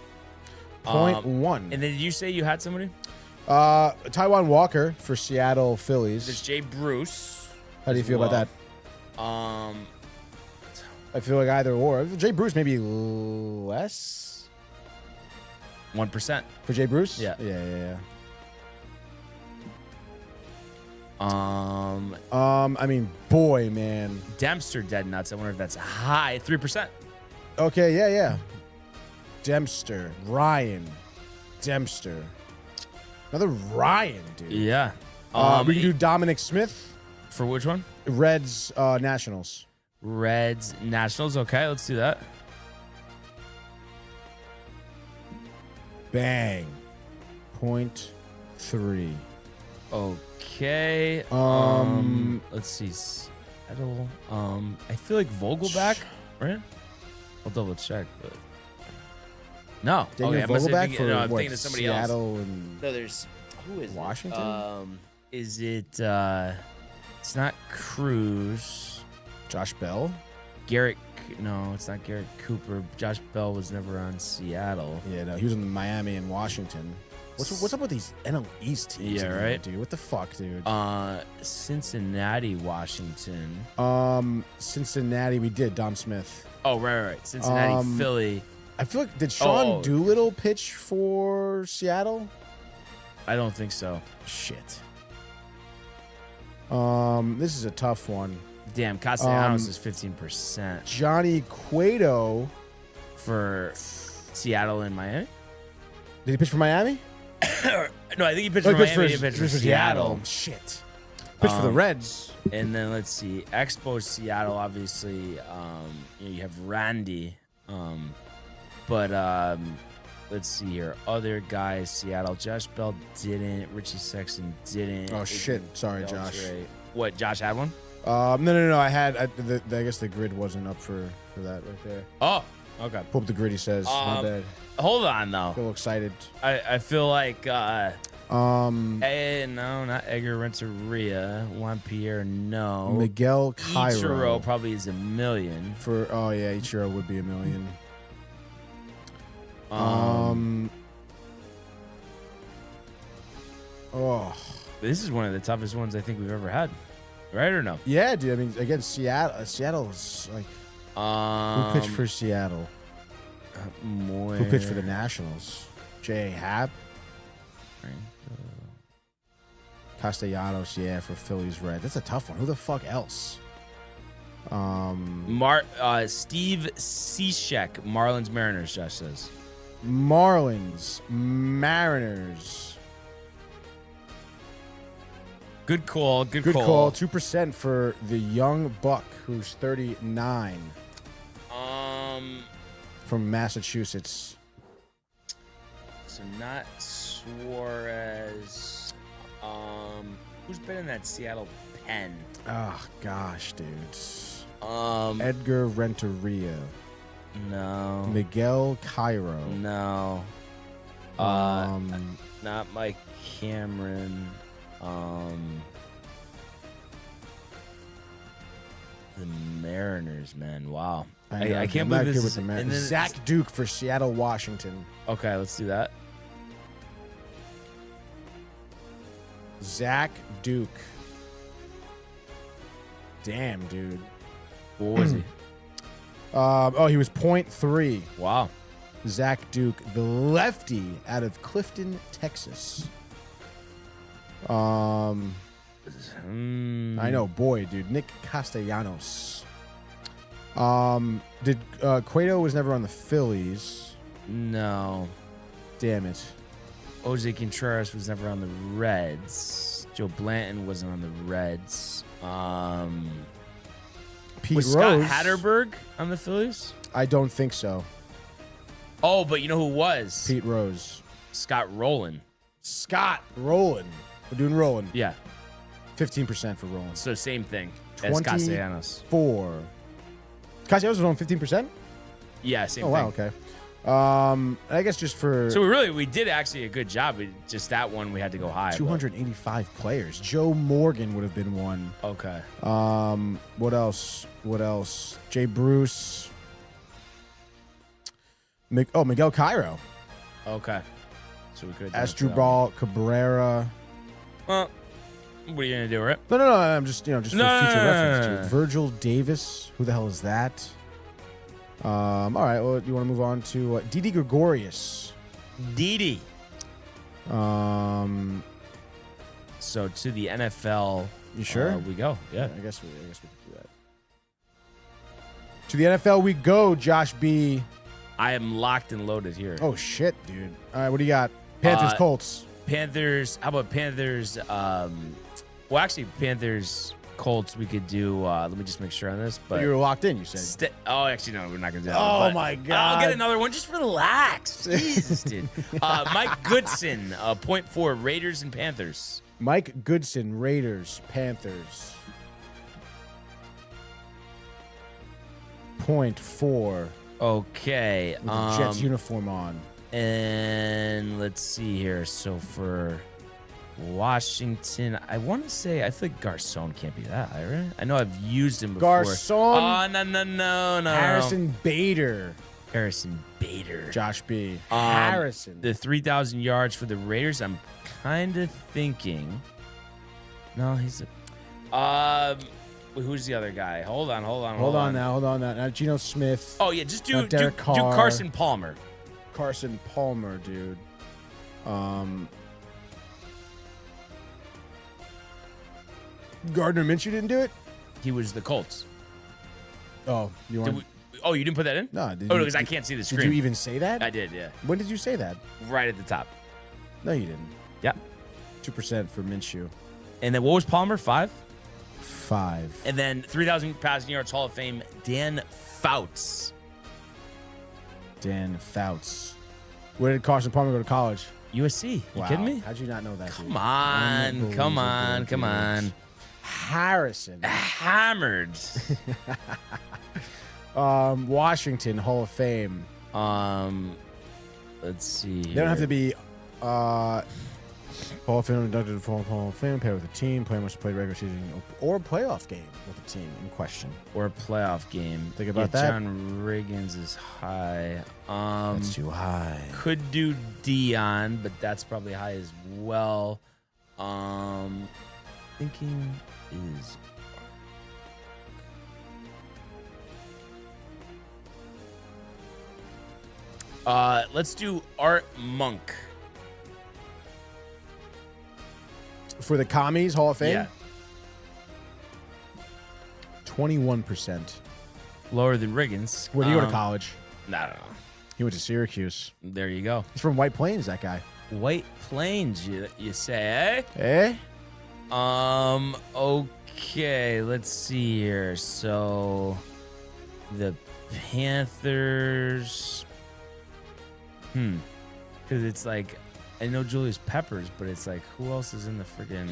0.1. And then did you say you had somebody? Taiwan Walker for Seattle Phillies. There's Jay Bruce. How do you feel about that? I feel like either or. Jay Bruce maybe less. 1% for Jay Bruce. Yeah. I mean, boy, man. Dempster dead nuts. I wonder if that's high. 3%. Okay, yeah. Dempster, Ryan, Dempster. Another Ryan, dude. Yeah. We can do Dominic Smith. For which one? Reds, Nationals. Reds, Nationals. Okay, let's do that. Bang. 0.3. Okay. Let's see. Seattle. I feel like Vogelback, right? I'll double check, but no. Daniel Okay, Vogelback for I'm what, thinking of somebody Seattle else. and No, there's who is Washington? It? Is it? It's not Cruz. Josh Bell. Garrett. No, it's not Garrett Cooper. Josh Bell was never on Seattle. Yeah, no, he was in Miami and Washington. What's up with these NL East teams? Yeah, anymore, right? dude. What the fuck, dude? Cincinnati, Washington. Cincinnati, we did Dom Smith. Oh, right. Cincinnati, Philly. I feel like did Sean Oh. Doolittle pitch for Seattle? I don't think so. Shit. This is a tough one. Damn, Castellanos is 15% Johnny Cueto. for Seattle and Miami. Did he pitch for Miami? No, I think he pitched Oh, for Miami. He pitched for Seattle. Shit. Pitched for the Reds. And then let's see, Expo Seattle. Obviously, you have Randy. But let's see here. Other guys, Seattle. Josh Bell didn't. Richie Sexton didn't. Oh, shit. Sorry, Beltre. Josh. What? Josh had one. No. I guess the grid wasn't up for that right there. Oh, okay. Pull up the grid. He says. My bad. Hold on though. A little excited. I feel like no, not Edgar Renteria. Juan Pierre, no. Miguel Cairo. Ichiro probably is $1 million. Ichiro would be $1 million. This is one of the toughest ones I think we've ever had, right or no? Yeah, dude. I mean, again, Seattle's like who pitched for Seattle? Who pitched for the Nationals? J.A. Happ? Castellanos, yeah, for Phillies Red. That's a tough one. Who the fuck else? Steve Cishek, Marlins Mariners, Josh says. Marlins, Mariners. Good call. Good call. 2% for the young buck, who's 39. From Massachusetts. So not Suarez. Who's been in that Seattle pen? Oh gosh, dude. Edgar Renteria. No. Miguel Cairo. No. Not Mike Cameron. The Mariners, man. Wow. I can't believe this is... And then Zach Duke for Seattle, Washington. Okay, let's do that. Zach Duke. Damn, dude. What was he? He was 0.3. Wow. Zach Duke, the lefty out of Clifton, Texas. I know, boy, dude. Nick Castellanos. Did Cueto was never on the Phillies? No. Damn it. Jose Contreras was never on the Reds. Joe Blanton wasn't on the Reds. Pete was Rose. Scott Hatterberg on the Phillies? I don't think so. Oh, but you know who was? Pete Rose. Scott Rowland. Scott Rowland. We're doing Rowland. Yeah. 15% for Rowland. So same thing as Castellanos. 4. Castellanos was on 15%? Yeah, same thing. Oh, wow, okay. I guess just for... So we did actually a good job. Just that one, we had to go high. 285 players. Joe Morgan would have been one. Okay. What else? Jay Bruce. Miguel Cairo. Okay. So we could. Asdrubal Cabrera. Well, what are you gonna do, right? No. I'm just for future reference. Dude. Virgil Davis. Who the hell is that? All right. Well, you want to move on to Didi Gregorius. Didi. So to the NFL. You sure? We go. Yeah. I guess we could do that. To the NFL we go, Josh B. I am locked and loaded here. Oh, shit, dude. All right, what do you got? Panthers, Colts. Panthers. How about Panthers? Well, actually, Panthers, Colts, we could do. Let me just make sure on this. But you were locked in, you said. Actually, no, we're not going to do that. Oh, my God. I'll get another one. Just relax. Jesus, dude. Mike Goodson, 0.4, Raiders and Panthers. Mike Goodson, Raiders, Panthers. 0.4. Okay. With the Jets uniform on. And let's see here. So for Washington, I want to say, I feel like Garcon can't be that high, right? I know I've used him before. Garcon. Oh, no. Harrison Bader. Josh B. Harrison. The 3,000 yards for the Raiders, I'm kind of thinking. No, he's a. Who's the other guy? Hold on now. Now, Geno Smith. Oh, yeah, just do Derek Carr. do Carson Palmer. Carson Palmer, dude. Gardner Minshew didn't do it? He was the Colts. Oh, you want? You didn't put that in? No. Because I can't see the screen. Did you even say that? I did, yeah. When did you say that? Right at the top. No, you didn't. Yeah. 2% for Minshew. And then what was Palmer? 5? 5. And then 3,000 passing yards Hall of Fame, Dan Fouts. Dan Fouts. Where did Carson Palmer go to college? USC. You kidding me? How'd you not know that? Come on. Harrison. Hammered. Washington Hall of Fame. Let's see. They don't have to be Hall of Fame inducted to Hall of Fame, pair with a team, player must play regular season or playoff game with the team in question. Or a playoff game. Think about that. John Riggins is high. That's too high. Could do Dion, but that's probably high as well. Thinking is. Let's do Art Monk. For the Commies Hall of Fame? Yeah. 21%. Lower than Riggins. Where did he go to college? No. He went to Syracuse. There you go. He's from White Plains, that guy. White Plains, you say, eh? Okay, let's see here. So, the Panthers. Because it's like, I know Julius Peppers, but it's like, who else is in the friggin'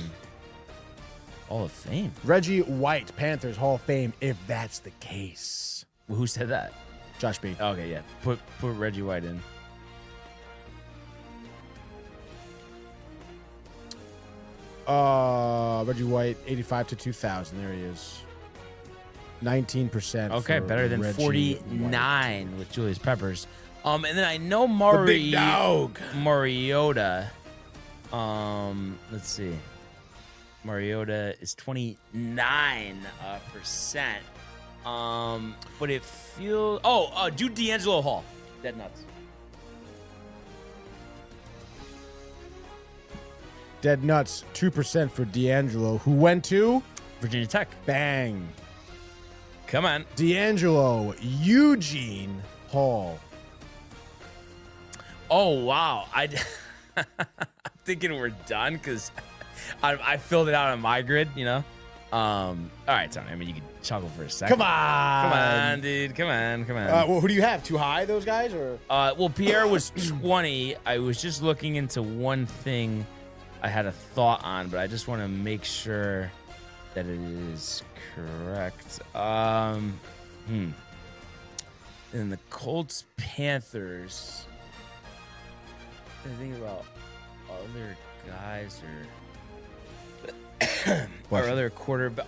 Hall of Fame? Reggie White, Panthers Hall of Fame, if that's the case. Who said that? Josh B. Okay, yeah. Put Reggie White in. Reggie White, 85 to 2000. There he is. 19%. Okay, better than Reggie 49 White. with Julius Peppers. And then I know The big dog. Mariota. Let's see. Mariota is 29%. But it feels. Do D'Angelo Hall. Dead nuts. Dead nuts. 2% for D'Angelo, who went to Virginia Tech. Bang. Come on. D'Angelo Eugene Hall. Oh, wow. I'm thinking we're done because I filled it out on my grid, you know? All right, Tony. I mean, you can chuckle for a second. Come on, dude. Come on. Well, who do you have? Too high, those guys? Or well, Pierre was 20. I was just looking into one thing I had a thought on, but I just want to make sure that it is correct. And the Colts Panthers. I think about other guys or other quarterback.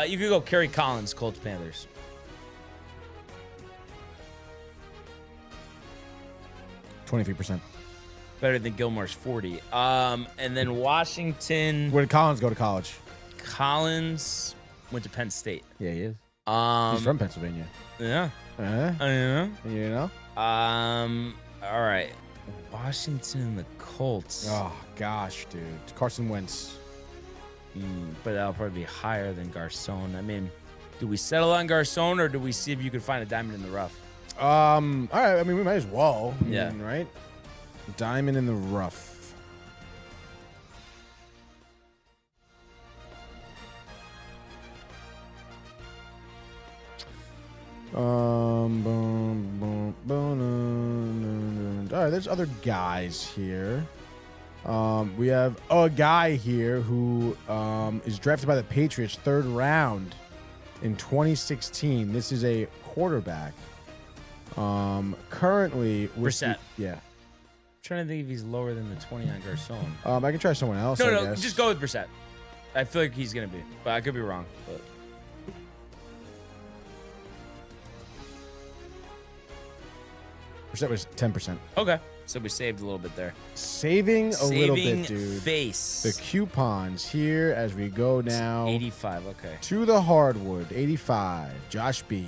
You could go Kerry Collins, Colts Panthers. 23%. Better than Gilmore's 40. And then Washington. Where did Collins go to college? Collins went to Penn State. Yeah, he is. He's from Pennsylvania. Yeah. You know? All right. Washington and the Colts. Oh, gosh, dude. Carson Wentz. But that'll probably be higher than Garcon. I mean, do we settle on Garcon, or do we see if you can find a diamond in the rough? All right. I mean, we might as well. Yeah. Right? Diamond in the rough. All right, there's other guys here. We have a guy here who is drafted by the Patriots 3rd round in 2016. This is a quarterback. Currently with Brissett. Yeah. I'm trying to think if he's lower than the 20 on Garcon. I can try someone else. No, I no, guess. just go with Brissett. I feel like he's gonna be, but I could be wrong. But Brissett was 10%. okay, so we saved a little bit there. Saving a little bit, dude. Face. The coupons here as we go now 85. Okay. to the hardwood. 85. Josh B.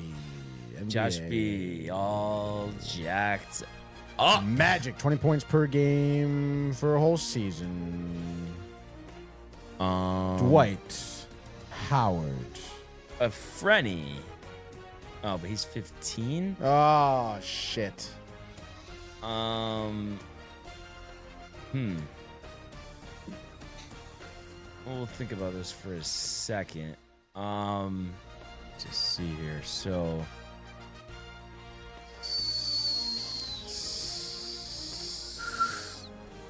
NBA. Josh B. All jacked up. Magic. 20 points per game for a whole season. Dwight Howard. A Frenny. Oh, but he's 15. Oh, shit. We'll think about this for a second. Just see here. So,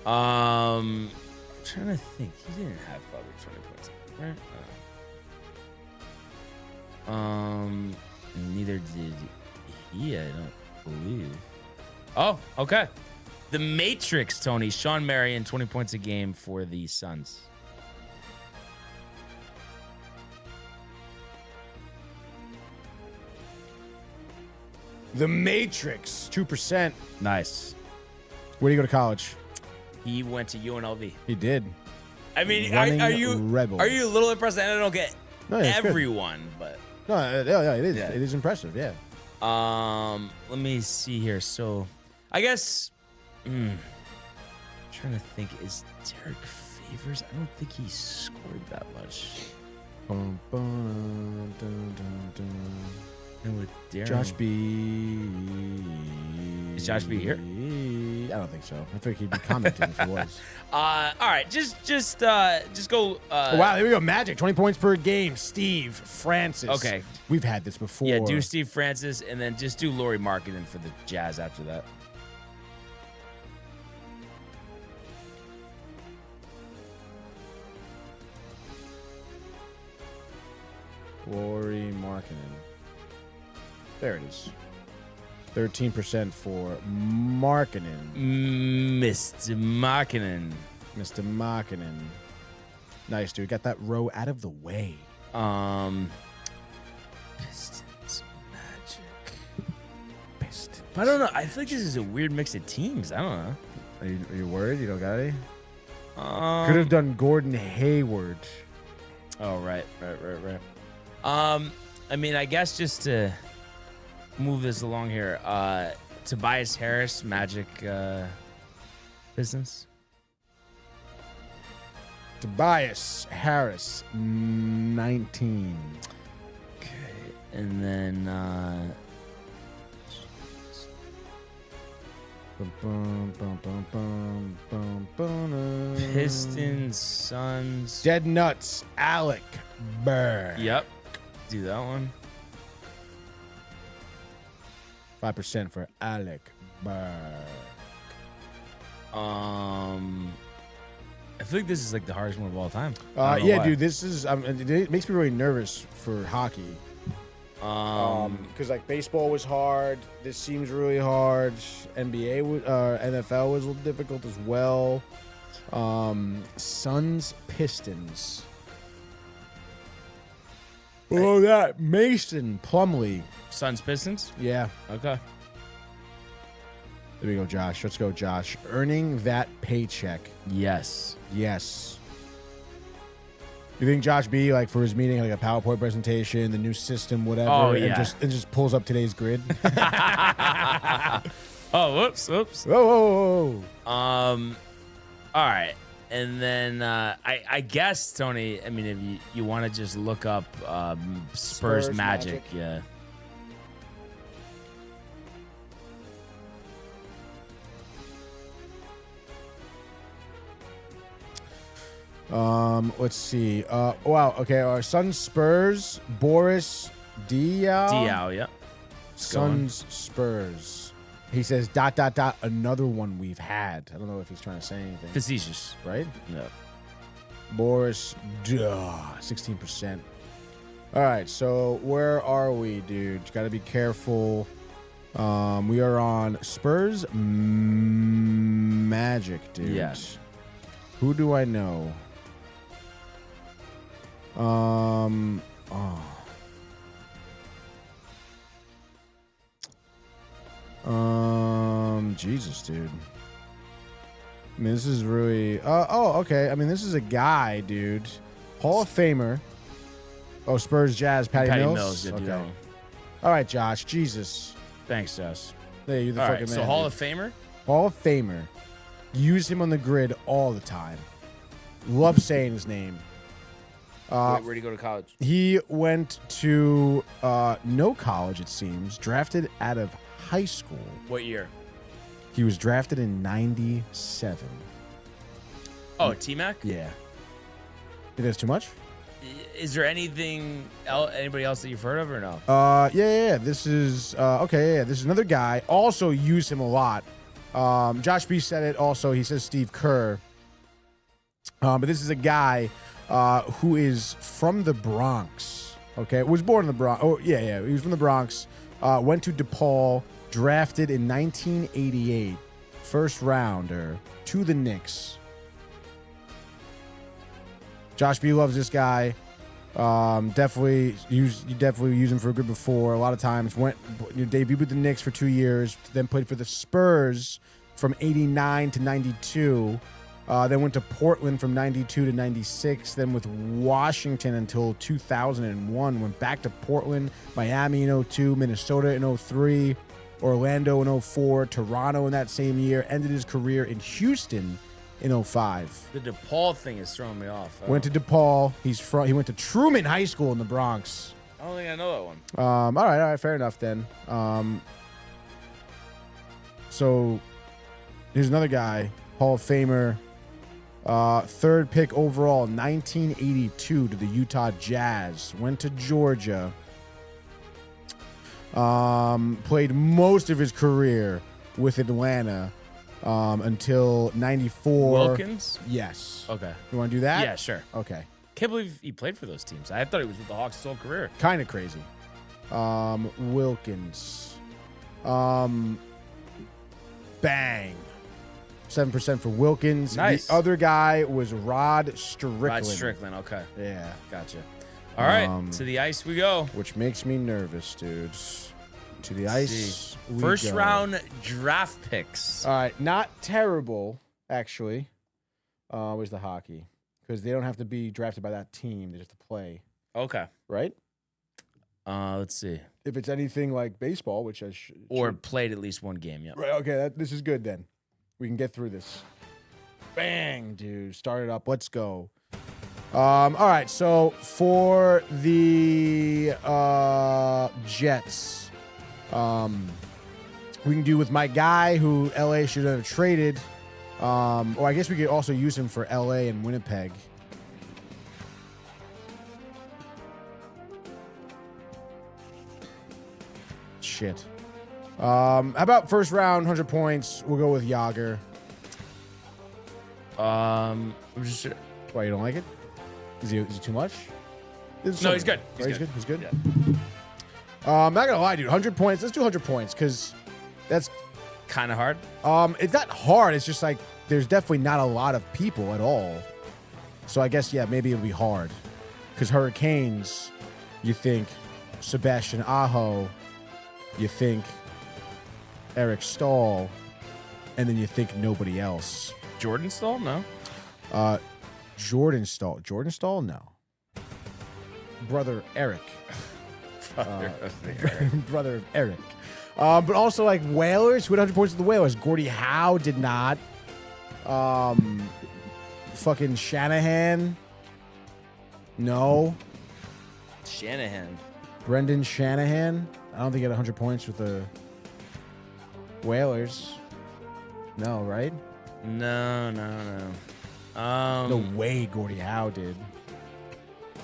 I'm trying to think. He didn't have probably 20 points, right? Neither did he. I don't believe. Oh, okay. The Matrix, Tony. Sean Marion, 20 points a game for the Suns. The Matrix. 2%. Nice. Where do you go to college? He went to UNLV. He did. I mean, Running are you Rebel. are you a little impressed? And I don't get No, yeah, it's good. everyone, but No, yeah, it is. Yeah. It is impressive, yeah. let me see here. So, I guess trying to think, is Derek Favors? I don't think he scored that much. Bum, bum, dun, dun, dun. And with Darren, Josh B. Is Josh B here? I don't think so. I think he'd be commenting if he was. all right, just go. Oh, wow, there we go. Magic, 20 points per game. Steve Francis. Okay. We've had this before. Yeah, do Steve Francis, and then just do Laurie Markkinen for the Jazz after that. Laurie Markkinen. There it is. 13% for Markkinen. Mr. Markkinen. Mr. Markkinen. Nice, dude. Got that row out of the way. Pistons, Magic. Pistons. I don't know. I feel like this is a weird mix of teams. I don't know. Are you worried? You don't got any? Could have done Gordon Hayward. Oh, right. I mean, I guess just to move this along here, Tobias Harris, Magic Pistons. Tobias Harris, 19. Okay, and then Bum, bum, bum, bum, bum, bum, bum. Pistons, Suns. Dead Nuts, Alec Burr. Yep, do that one. 5% for Alec Burr. I feel like this is like the hardest one of all time. I don't know Yeah, why. dude, this is it makes me really nervous for hockey. Because like baseball was hard. This seems really hard. NBA, NFL was a little difficult as well. Suns, Pistons. Oh, that Mason Plumlee. Suns, Pistons. Yeah, Okay. there we go, Josh. Let's go, Josh. Earning that paycheck. Yes. Yes. You think Josh B, like for his meeting, like a PowerPoint presentation, the new system, whatever, Oh, and yeah. just pulls up today's grid? Oh, whoops. Whoa, whoa, whoa, whoa. All right. And then I guess, Tony, I mean, if you want to just look up Spurs Magic, yeah. Let's see. Wow. Okay. Our Suns Spurs. Boris Diaw. Diaw, yeah. Suns Spurs. He says ... Another one we've had. I don't know if he's trying to say anything. Facetious. Right? Yeah. Boris, 16%. All right, so where are we, dude? Got to be careful. We are on Spurs Magic, dude. Yes. Who do I know? Jesus, dude. I mean, this is really. Okay. I mean, this is a guy, dude. Hall of Famer. Oh, Spurs Jazz, Patty Mills. Okay. Okay. All right, Josh. Jesus. Thanks, Josh. Hey, you're the All fucking right, man. so Hall dude. of Famer? Hall of Famer. Use him on the grid all the time. Love saying his name. Where'd he go to college? He went to no college, it seems. Drafted out of high school. What year? He was drafted in 97. Oh, T-Mac? Yeah. You think that's too much? Is there anything anybody else that you've heard of or no? Yeah. This is okay. Yeah, this is another guy. Also use him a lot. Josh B said it. Also, he says Steve Kerr. But this is a guy who is from the Bronx. Okay, was born in the Bronx. Oh yeah. He was from the Bronx. Went to DePaul. Drafted in 1988, first rounder to the Knicks. Josh B loves this guy. Definitely use him for a good before. A lot of times debuted with the Knicks for 2 years, then played for the Spurs from 89 to 92. Then went to Portland from 92 to 96. Then with Washington until 2001. Went back to Portland, Miami in 02, Minnesota in 03, Orlando in 04, Toronto in that same year. Ended his career in Houston in 05. The DePaul thing is throwing me off. Went to DePaul. He went to Truman High School in the Bronx. I don't think I know that one. All right, fair enough then. So here's another guy, Hall of Famer, third pick overall, 1982 to the Utah Jazz. Went to Georgia. Played most of his career with Atlanta until 94. Wilkins? Yes. Okay. You want to do that? Yeah, sure. Okay. Can't believe he played for those teams. I thought he was with the Hawks his whole career. Kind of crazy. Wilkins. Bang. 7% for Wilkins. Nice. The other guy was Rod Strickland. Rod Strickland, okay. Yeah. Gotcha. All right, to the ice we go. Which makes me nervous, dudes. To the ice we First go. round draft picks. All right, not terrible, actually. Where's the hockey? Because they don't have to be drafted by that team. They just have to play, Okay. right? Let's see. If it's anything like baseball, which I Or played at least one game, yep. Right, okay, this is good then. We can get through this. Bang, dude. Start it up. Let's go. All right, so for the Jets, we can do with my guy who LA should have traded. Or I guess we could also use him for LA and Winnipeg. Shit. How about first round, 100 points? We'll go with Yager. I'm just Why, you don't like it? Is he too much? No, he's good. He's good? Yeah. I'm not gonna lie, dude. 100 points. Let's do 100 points because that's kind of hard. it's not hard. It's just like there's definitely not a lot of people at all. So I guess maybe it'll be hard because Hurricanes. You think Sebastian Aho. You think Eric Stahl, and then you think nobody else. Jordan Stahl? No. Jordan Stahl. Jordan Stahl? No. Brother Eric. Brother of Eric. But also like Whalers, who had 100 points with the Whalers. Gordie Howe did not. Fucking Shanahan. No. Shanahan. Brendan Shanahan. I don't think he had 100 points with the Whalers. No, right? No. No way Gordie Howe did.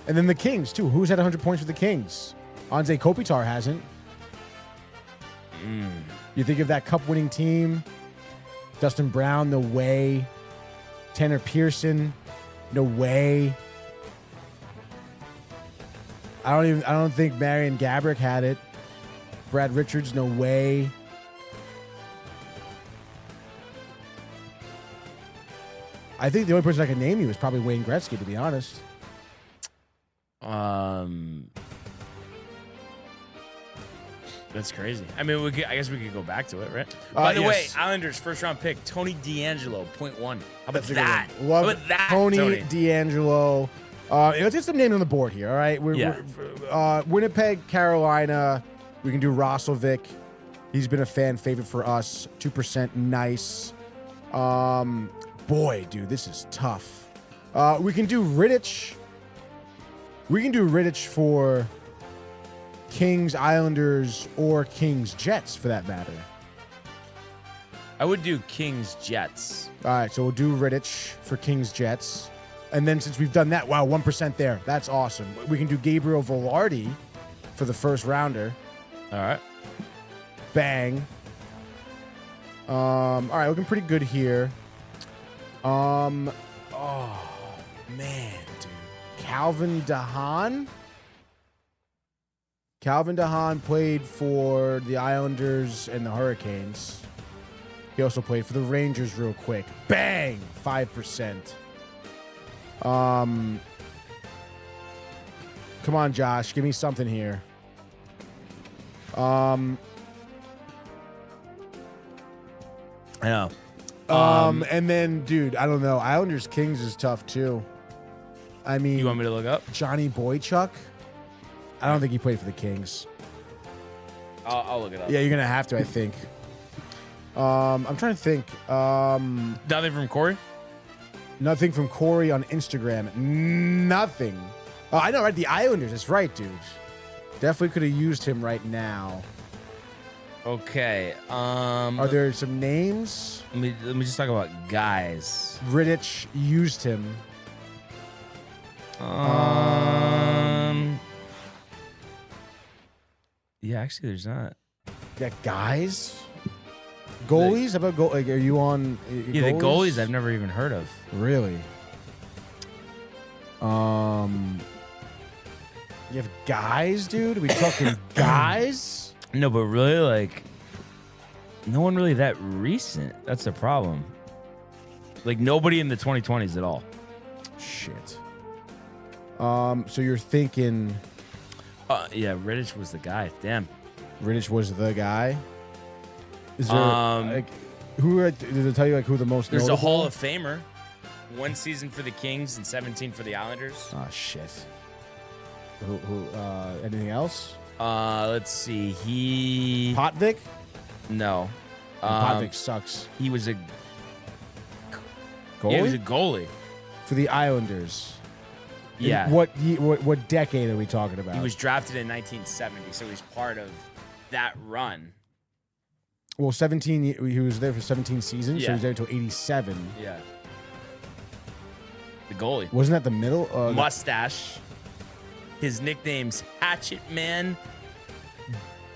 And then the Kings, too. Who's had 100 points with the Kings? Anze Kopitar hasn't. You think of that cup-winning team? Dustin Brown, no way. Tanner Pearson, no way. I don't think Marion Gaborik had it. Brad Richards, no way. I think the only person I can name you is probably Wayne Gretzky, to be honest. That's crazy. I mean, I guess we could go back to it, right? By the way, Islanders first round pick Tony DeAngelo, 0.1. How about that? Love How about that, Tony DeAngelo. Let's get some names on the board here. All right, we're Winnipeg, Carolina. We can do Roslovic. He's been a fan favorite for us. 2% nice. Boy, dude, this is tough. We can do Rittich. We can do Rittich for Kings, Islanders, or Kings, Jets, for that matter. I would do Kings, Jets. All right, so we'll do Rittich for Kings, Jets. And then since we've done that, wow, 1% there. That's awesome. We can do Gabriel Velarde for the first rounder. All right. Bang. All right, looking pretty good here. Oh, man, dude. Calvin DeHaan? Calvin DeHaan played for the Islanders and the Hurricanes. He also played for the Rangers real quick. Bang! 5%. Come on, Josh. Give me something here. I know. And then, dude, I don't know. Islanders Kings is tough, too. I mean... You want me to look up? Johnny Boychuk? I don't think he played for the Kings. I'll look it up. Yeah, you're going to have to, I think. I'm trying to think. Nothing from Corey? Nothing from Corey on Instagram. Nothing. Oh, I know, right? The Islanders. That's right, dude. Definitely could have used him right now. Okay. Are there some names? Let me just talk about guys. Rittich used him. Yeah, actually, there's not. Got guys? Goalies? How about are you on? Yeah, the goalies I've never even heard of. Really? You have guys, dude? Are we talking guys? No, but really, like, no one really that recent. That's the problem. Like, nobody in the 2020s at all. Shit. So you're thinking... Yeah, Rittich was the guy. Damn. Rittich was the guy? Is there, who did it tell you, like, who the most There's notable? a Hall of Famer. 1 season for the Kings and 17 for the Islanders. Oh, shit. Who anything else? Let's see. Potvik? No. Potvik sucks. He was a Goalie? Yeah, he was a goalie. For the Islanders. Yeah. What decade are we talking about? He was drafted in 1970, so he's part of that run. Well, 17. He was there for 17 seasons, so he Yeah. was there until 87. Yeah. The goalie. Wasn't that the middle? Mustache. His nickname's Hatchet Man,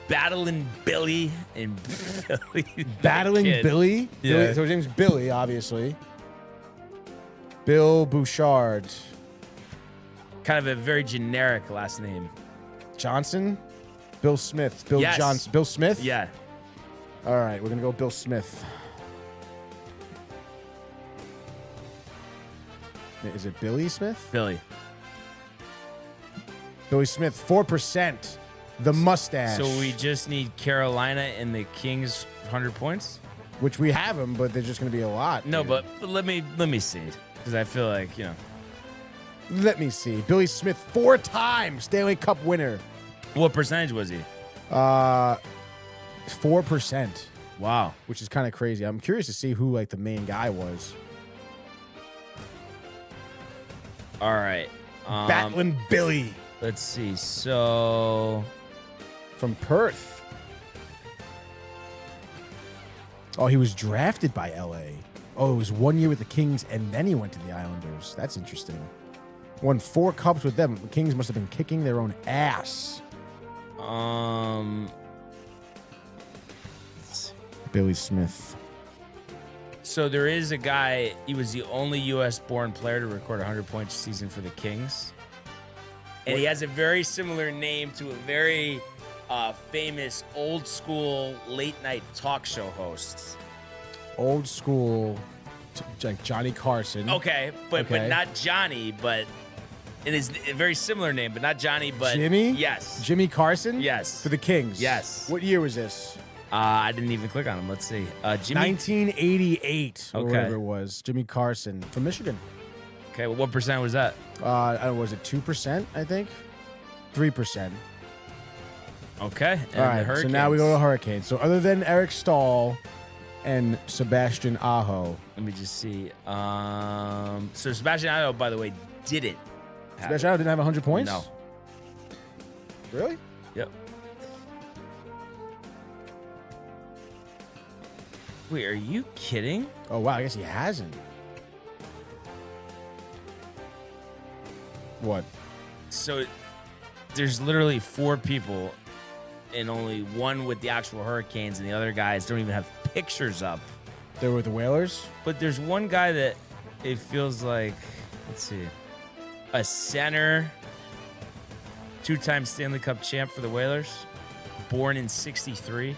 Battling Billy, and Billy. Battling Kid. Billy? Yeah. Billy, so his name's Billy, obviously. Bill Bouchard. Kind of a very generic last name. Johnson? Bill Smith. Bill Yes. Johnson. Bill Smith? Yeah. All right, we're going to go Bill Smith. Is it Billy Smith? Billy. Billy Smith, 4%. The mustache. So we just need Carolina and the Kings 100 points? Which we have them, but they're just going to be a lot. No, dude. but let me see. Because I feel like, Let me see. Billy Smith, 4 times Stanley Cup winner. What percentage was he? 4%, Wow. which is kind of crazy. I'm curious to see who, like, the main guy was. All right. Batlin Billy Let's see. So, from Perth. Oh, he was drafted by LA. Oh, it was 1 year with the Kings, and then he went to the Islanders. That's interesting. Won 4 cups with them. The Kings must have been kicking their own ass. Billy Smith. So there is a guy, he was the only U.S.-born player to record 100 points a season for the Kings. And he has a very similar name to a very famous old-school late-night talk show host. Old school, like Johnny Carson. Okay, but not Johnny, but it is a very similar name, but not Johnny, but Jimmy? Yes. Jimmy Carson? Yes. For the Kings? Yes. What year was this? I didn't even click on him. Let's see. Jimmy. 1988 or Okay. whatever it was. Jimmy Carson from Michigan. Okay, well, what percent was that? Was it 2%, I think? 3%. Okay. And All right, so now we go to Hurricanes. So other than Eric Stahl and Sebastian Aho. Let me just see. So Sebastian Aho, by the way, didn't. Sebastian Aho didn't have 100 points? No. Really? Yep. Wait, are you kidding? Oh, wow. I guess he hasn't. What? So there's literally 4 people and only one with the actual Hurricanes, and the other guys don't even have pictures up. They were with the Whalers? But there's one guy that it feels like, let's see, a center, 2-time Stanley Cup champ for the Whalers, born in 63.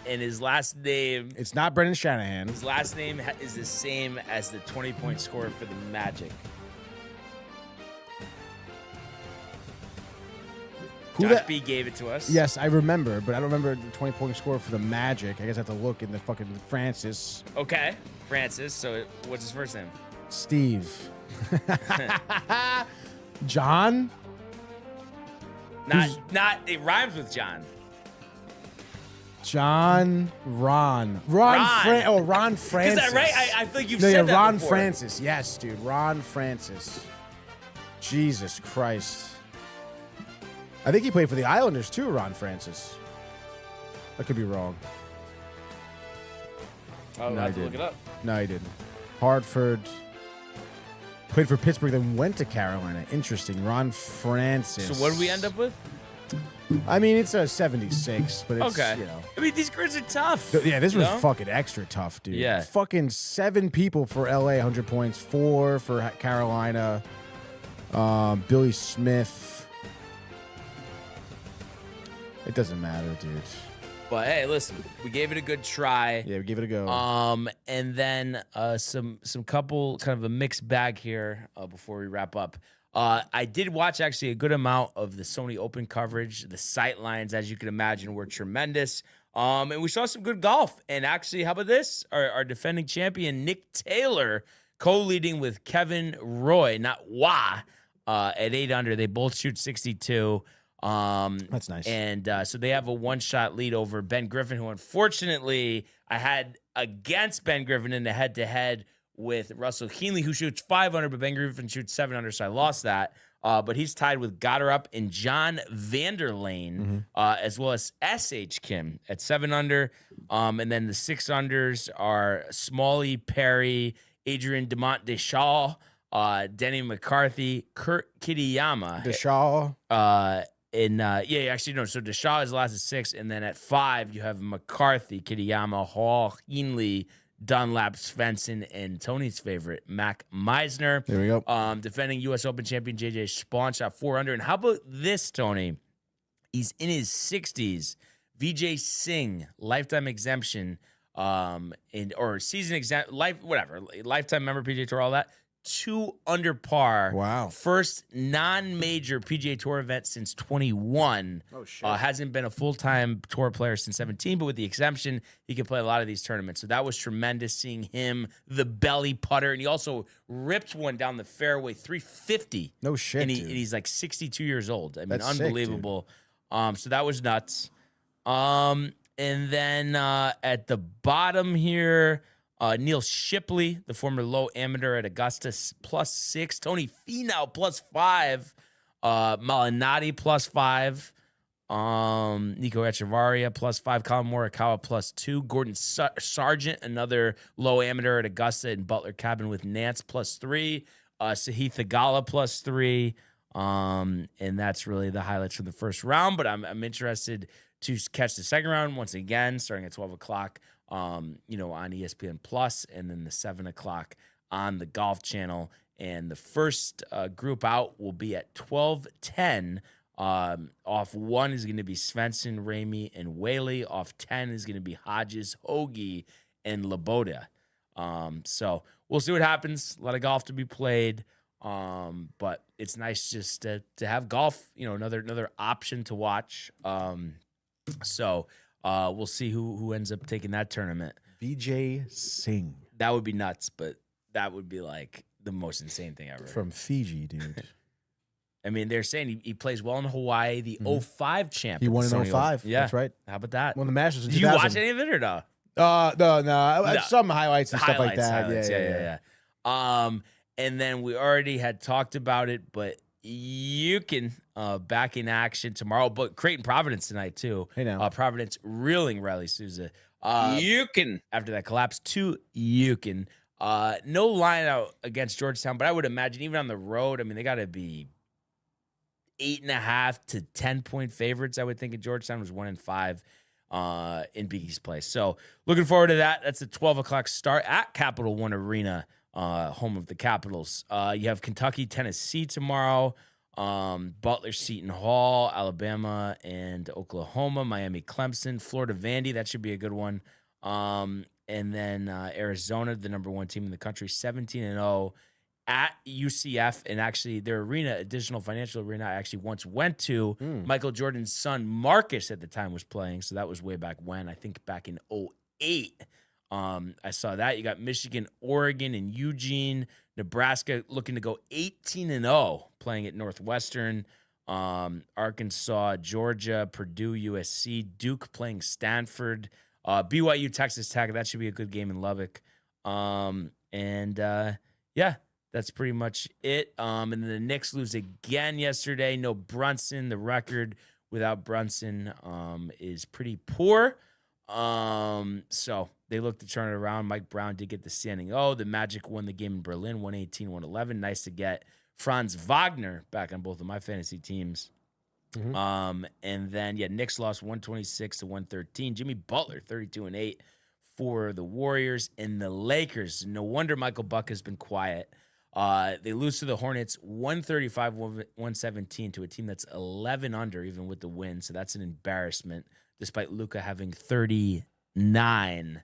And his last name, It's not Brendan Shanahan. his last name is the same as the 20-point scorer for the Magic. Josh B gave it to us. Yes, I remember, but I don't remember the 20-point score for the Magic. I guess I have to look in the fucking Francis. Okay, Francis. So what's his first name? Steve. John? Not. It rhymes with John. Ron. Ron Francis. Is that right? I feel like you've No, said yeah, that Ron before. Francis. Yes, dude. Ron Francis. Jesus Christ. I think he played for the Islanders too, Ron Francis. I could be wrong. Oh, No, I I have to look didn't. it up. No, he didn't. Hartford. Played for Pittsburgh, then went to Carolina. Interesting. Ron Francis. So what did we end up with? I mean, it's a 76, but it's, Okay. you know. I mean, these grids are tough. Yeah, this you was know? fucking extra tough, dude. Yeah. Fucking 7 people for LA, 100 points. 4 for Carolina. Billy Smith. It doesn't matter, dude. But hey, listen, we gave it a good try. Yeah, we give it a go. And then some couple kind of a mixed bag here before we wrap up. I did watch actually a good amount of the Sony Open coverage. The sight lines, as you can imagine, were tremendous. And we saw some good golf. And actually, how about this? Our defending champion, Nick Taylor, co-leading with Kevin Roy, not Wah, at 8 under. They both shoot 62. That's nice. And so they have a 1-shot lead over Ben Griffin, who unfortunately I had against Ben Griffin in the head-to-head with Russell Heanley, who shoots 5 under, but Ben Griffin shoots 7 under, so I lost that. But he's tied with Gotterup and John Vanderlane, as well as S.H. Kim at 7 under. And then the 6 unders are Smalley, Perry, Adrian DeMont Deschamps, Denny McCarthy, Kurt Kitayama. Deshaw. Actually, no. So Deshaw is the last at 6, and then at 5 you have McCarthy, Kitayama, Hall, Heanley, Dunlap, Svensson, and Tony's favorite, Mac Meisner. There we go. Defending U.S. Open champion JJ Spawn shot 4 under. And how about this, Tony? He's in his 60s. Vijay Singh, lifetime exemption, or season exempt, lifetime member PGA Tour, all that. 2 under par. Wow. First non-major PGA Tour event since 21. Oh, shit. Hasn't been a full-time tour player since 17, but with the exemption, he can play a lot of these tournaments. So that was tremendous seeing him, the belly putter. And he also ripped one down the fairway, 350. No shit, And dude. he's like 62 years old. I mean, That's sick, unbelievable. So that was nuts. And then at the bottom here, Neil Shipley, the former low amateur at Augusta, +6. Tony Finau, +5. Molinari, +5. Nico Echevarria, +5. Colin Morikawa, +2. Gordon Sargent, another low amateur at Augusta in Butler Cabin with Nance, +3. Sahith Theegala, +3. And that's really the highlights from the first round. But I'm interested to catch the second round once again, starting at 12 o'clock. On ESPN Plus, and then the 7 o'clock on the Golf Channel. And the first group out will be at 12:10. Off 1 is going to be Svensson, Ramey, and Whaley. Off 10 is going to be Hodges, Hoagie, and Laboda. So we'll see what happens. A lot of golf to be played. But it's nice just to have golf, another option to watch. So we'll see who ends up taking that tournament. Vijay Singh. That would be nuts, but that would be like the most insane thing ever. From Fiji, dude. I mean, they're saying he plays well in Hawaii, the 05 champ. He won in 05. Yeah. That's right. How about that? Won the Masters in Did 2000. you watch any of it or no? No. Some highlights and stuff like that. Highlights. Yeah. And then we already had talked about it, but you can back in action tomorrow. But Creighton Providence tonight, too. Hey, now. Providence reeling Riley Souza. You can. After that collapse to Yukon. No line out against Georgetown, but I would imagine even on the road, I mean, they got to be 8.5 to 10-point favorites. I would think. Georgetown was 1-5 in Big East play. So looking forward to that. That's a 12 o'clock start at Capital One Arena, home of the Capitals. You have Kentucky, Tennessee tomorrow. Butler, Seton Hall, Alabama, and Oklahoma. Miami, Clemson, Florida, Vandy. That should be a good one. And then Arizona, the number 1 team in the country, 17-0 at UCF. And actually, their arena, Additional Financial Arena, I actually once went to. Michael Jordan's son, Marcus, at the time was playing. So that was way back when. I think back in 2008. I saw that. You got Michigan, Oregon, and Eugene. Nebraska looking to go 18-0, playing at Northwestern. Arkansas, Georgia, Purdue, USC, Duke playing Stanford. BYU, Texas Tech. That should be a good game in Lubbock. Yeah, that's pretty much it. And then the Knicks lose again yesterday. No Brunson. The record without Brunson is pretty poor. So they look to turn it around. Mike Brown did get the standing. The Magic won the game in Berlin, 118-111. Nice to get Franz Wagner back on both of my fantasy teams. And then, Knicks lost 126-113. Jimmy Butler, 32-8 for the Warriors. And the Lakers, no wonder Michael Buck has been quiet. They lose to the Hornets 135-117 to a team that's 11 under, even with the win. So that's an embarrassment, despite Luka having 39.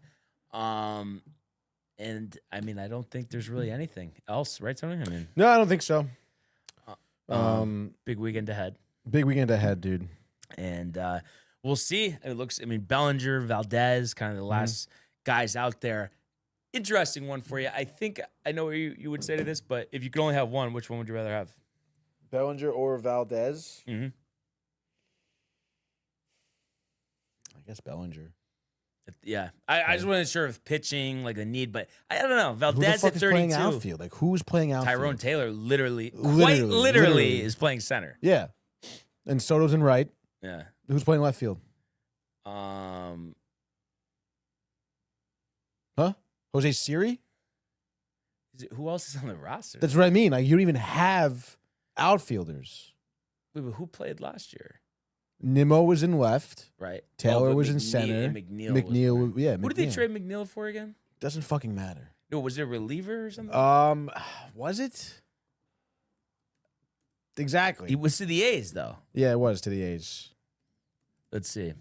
And I mean, I don't think there's really anything else, right, Tony? I mean, No, I don't think so. big weekend ahead. Big weekend ahead, dude. And we'll see. Bellinger, Valdez, kind of the last guys out there. Interesting one for you. I think I know what you would say to this, but if you could only have one, which one would you rather have? Bellinger or Valdez? Mm-hmm. I guess Bellinger. Yeah, I just wasn't sure if pitching like a need, but I don't know. Who the Valdez fuck at is playing 32. outfield? Like, who's playing outfield? Tyrone Taylor literally Literally. is playing center. Yeah. And Soto's in right. Yeah. Who's playing left field? Jose Siri? Who else is on the roster? That's what I mean. Like, you don't even have outfielders. Wait, but who played last year? Nimmo was in left. Right. Taylor but was in McNeil- center. McNeil. McNeil, yeah. Who did they McNeil. trade McNeil for again? Doesn't fucking matter. No, was it a reliever or something? Was it? Exactly. He was to the A's though. Yeah, it was to the A's. Let's see.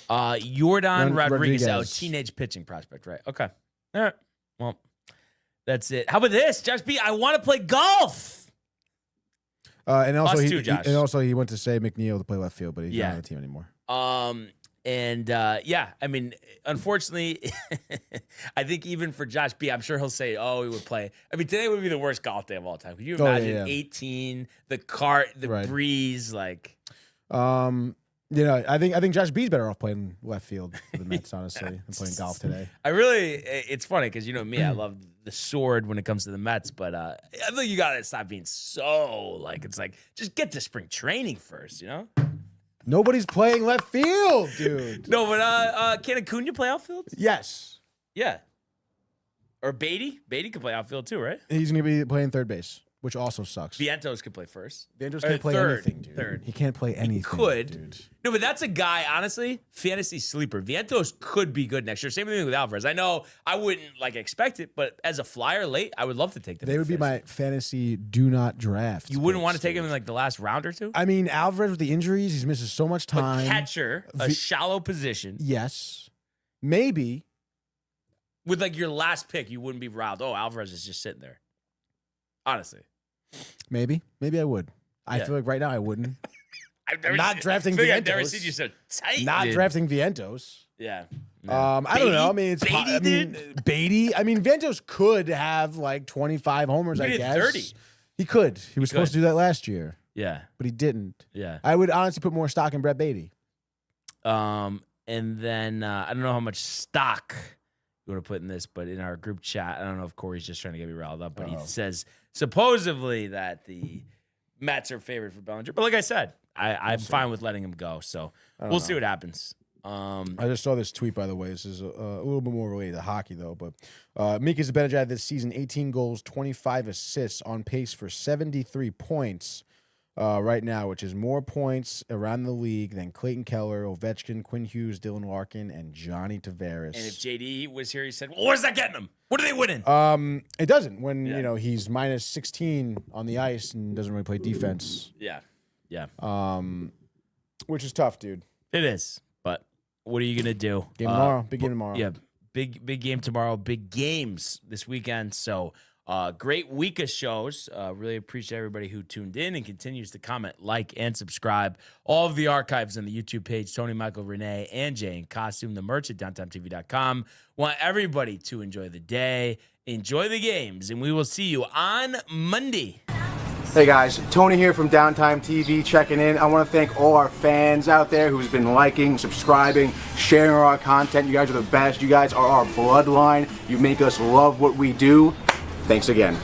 Yordan Rodriguez, Rodriguez. teenage pitching prospect, right? Okay. All right. Well, that's it. How about this, Josh B? I want to play golf. And also, Us too, Josh. he went to say McNeil to play left field, but he's not on the team anymore. I mean, unfortunately, I think even for Josh B, I'm sure he'll say, he would play. I mean, today would be the worst golf day of all time. Could you imagine 18, the cart, the breeze, like. You know, I think Josh B's better off playing left field for the Mets, honestly, than playing golf today. It's funny because you know me, I love the sword when it comes to the Mets, but I think you gotta stop being so it's like just get to spring training first, you know? Nobody's playing left field, dude. No, but can Acuna play outfield? Yes. Yeah. Or Beatty? Beatty could play outfield too, right? He's going to be playing third base, which also sucks. Vientos could play first. Vientos can't play anything, dude. Third. He can't play anything, Could. dude. No, but that's a guy, honestly, fantasy sleeper. Vientos could be good next year. Same thing with Alvarez. I know I wouldn't expect it, but as a flyer late, I would love to take them. They would be my fantasy do not draft. You wouldn't want to take him in the last round or two? I mean, Alvarez with the injuries, he's missing so much time. But catcher, a shallow position. Yes. Maybe. With your last pick, you wouldn't be riled. Oh, Alvarez is just sitting there. Honestly. Maybe I would. I feel like right now I wouldn't. Not drafting Vientos. I've never seen you so tight. Not drafting Vientos. Yeah. I don't know. I mean, Beatty. I mean, Vientos could have 25 homers. I guess 30. He could. He was supposed to do that last year. Yeah, but he didn't. Yeah. I would honestly put more stock in Brett Beatty. And then I don't know how much stock you want to put in this, but in our group chat, I don't know if Corey's just trying to get me riled up, but he says supposedly that the Mets are favored for Bellinger. But like I said, I'm fine with letting him go. So we'll see what happens. I just saw this tweet, by the way. This is a little bit more related to hockey, though. But Mika Zibanejad this season, 18 goals, 25 assists, on pace for 73 points right now, which is more points around the league than Clayton Keller, Ovechkin, Quinn Hughes, Dylan Larkin, and Johnny Tavares. And if JD was here, he said, well, where's that getting him? What are they winning? It doesn't when, he's minus 16 on the ice and doesn't really play defense. Yeah. Which is tough, dude. It is. But what are you going to do? Game tomorrow. Big game tomorrow. Yeah. Big game tomorrow. Big games this weekend. So great week of shows. Really appreciate everybody who tuned in and continues to comment, like, and subscribe. All of the archives on the YouTube page, Tony, Michael, Renee, and Jay in costume, the merch at DowntimeTV.com. Want everybody to enjoy the day, enjoy the games, and we will see you on Monday. Hey guys, Tony here from Downtime TV checking in. I want to thank all our fans out there who's been liking, subscribing, sharing our content. You guys are the best. You guys are our bloodline. You make us love what we do. Thanks again.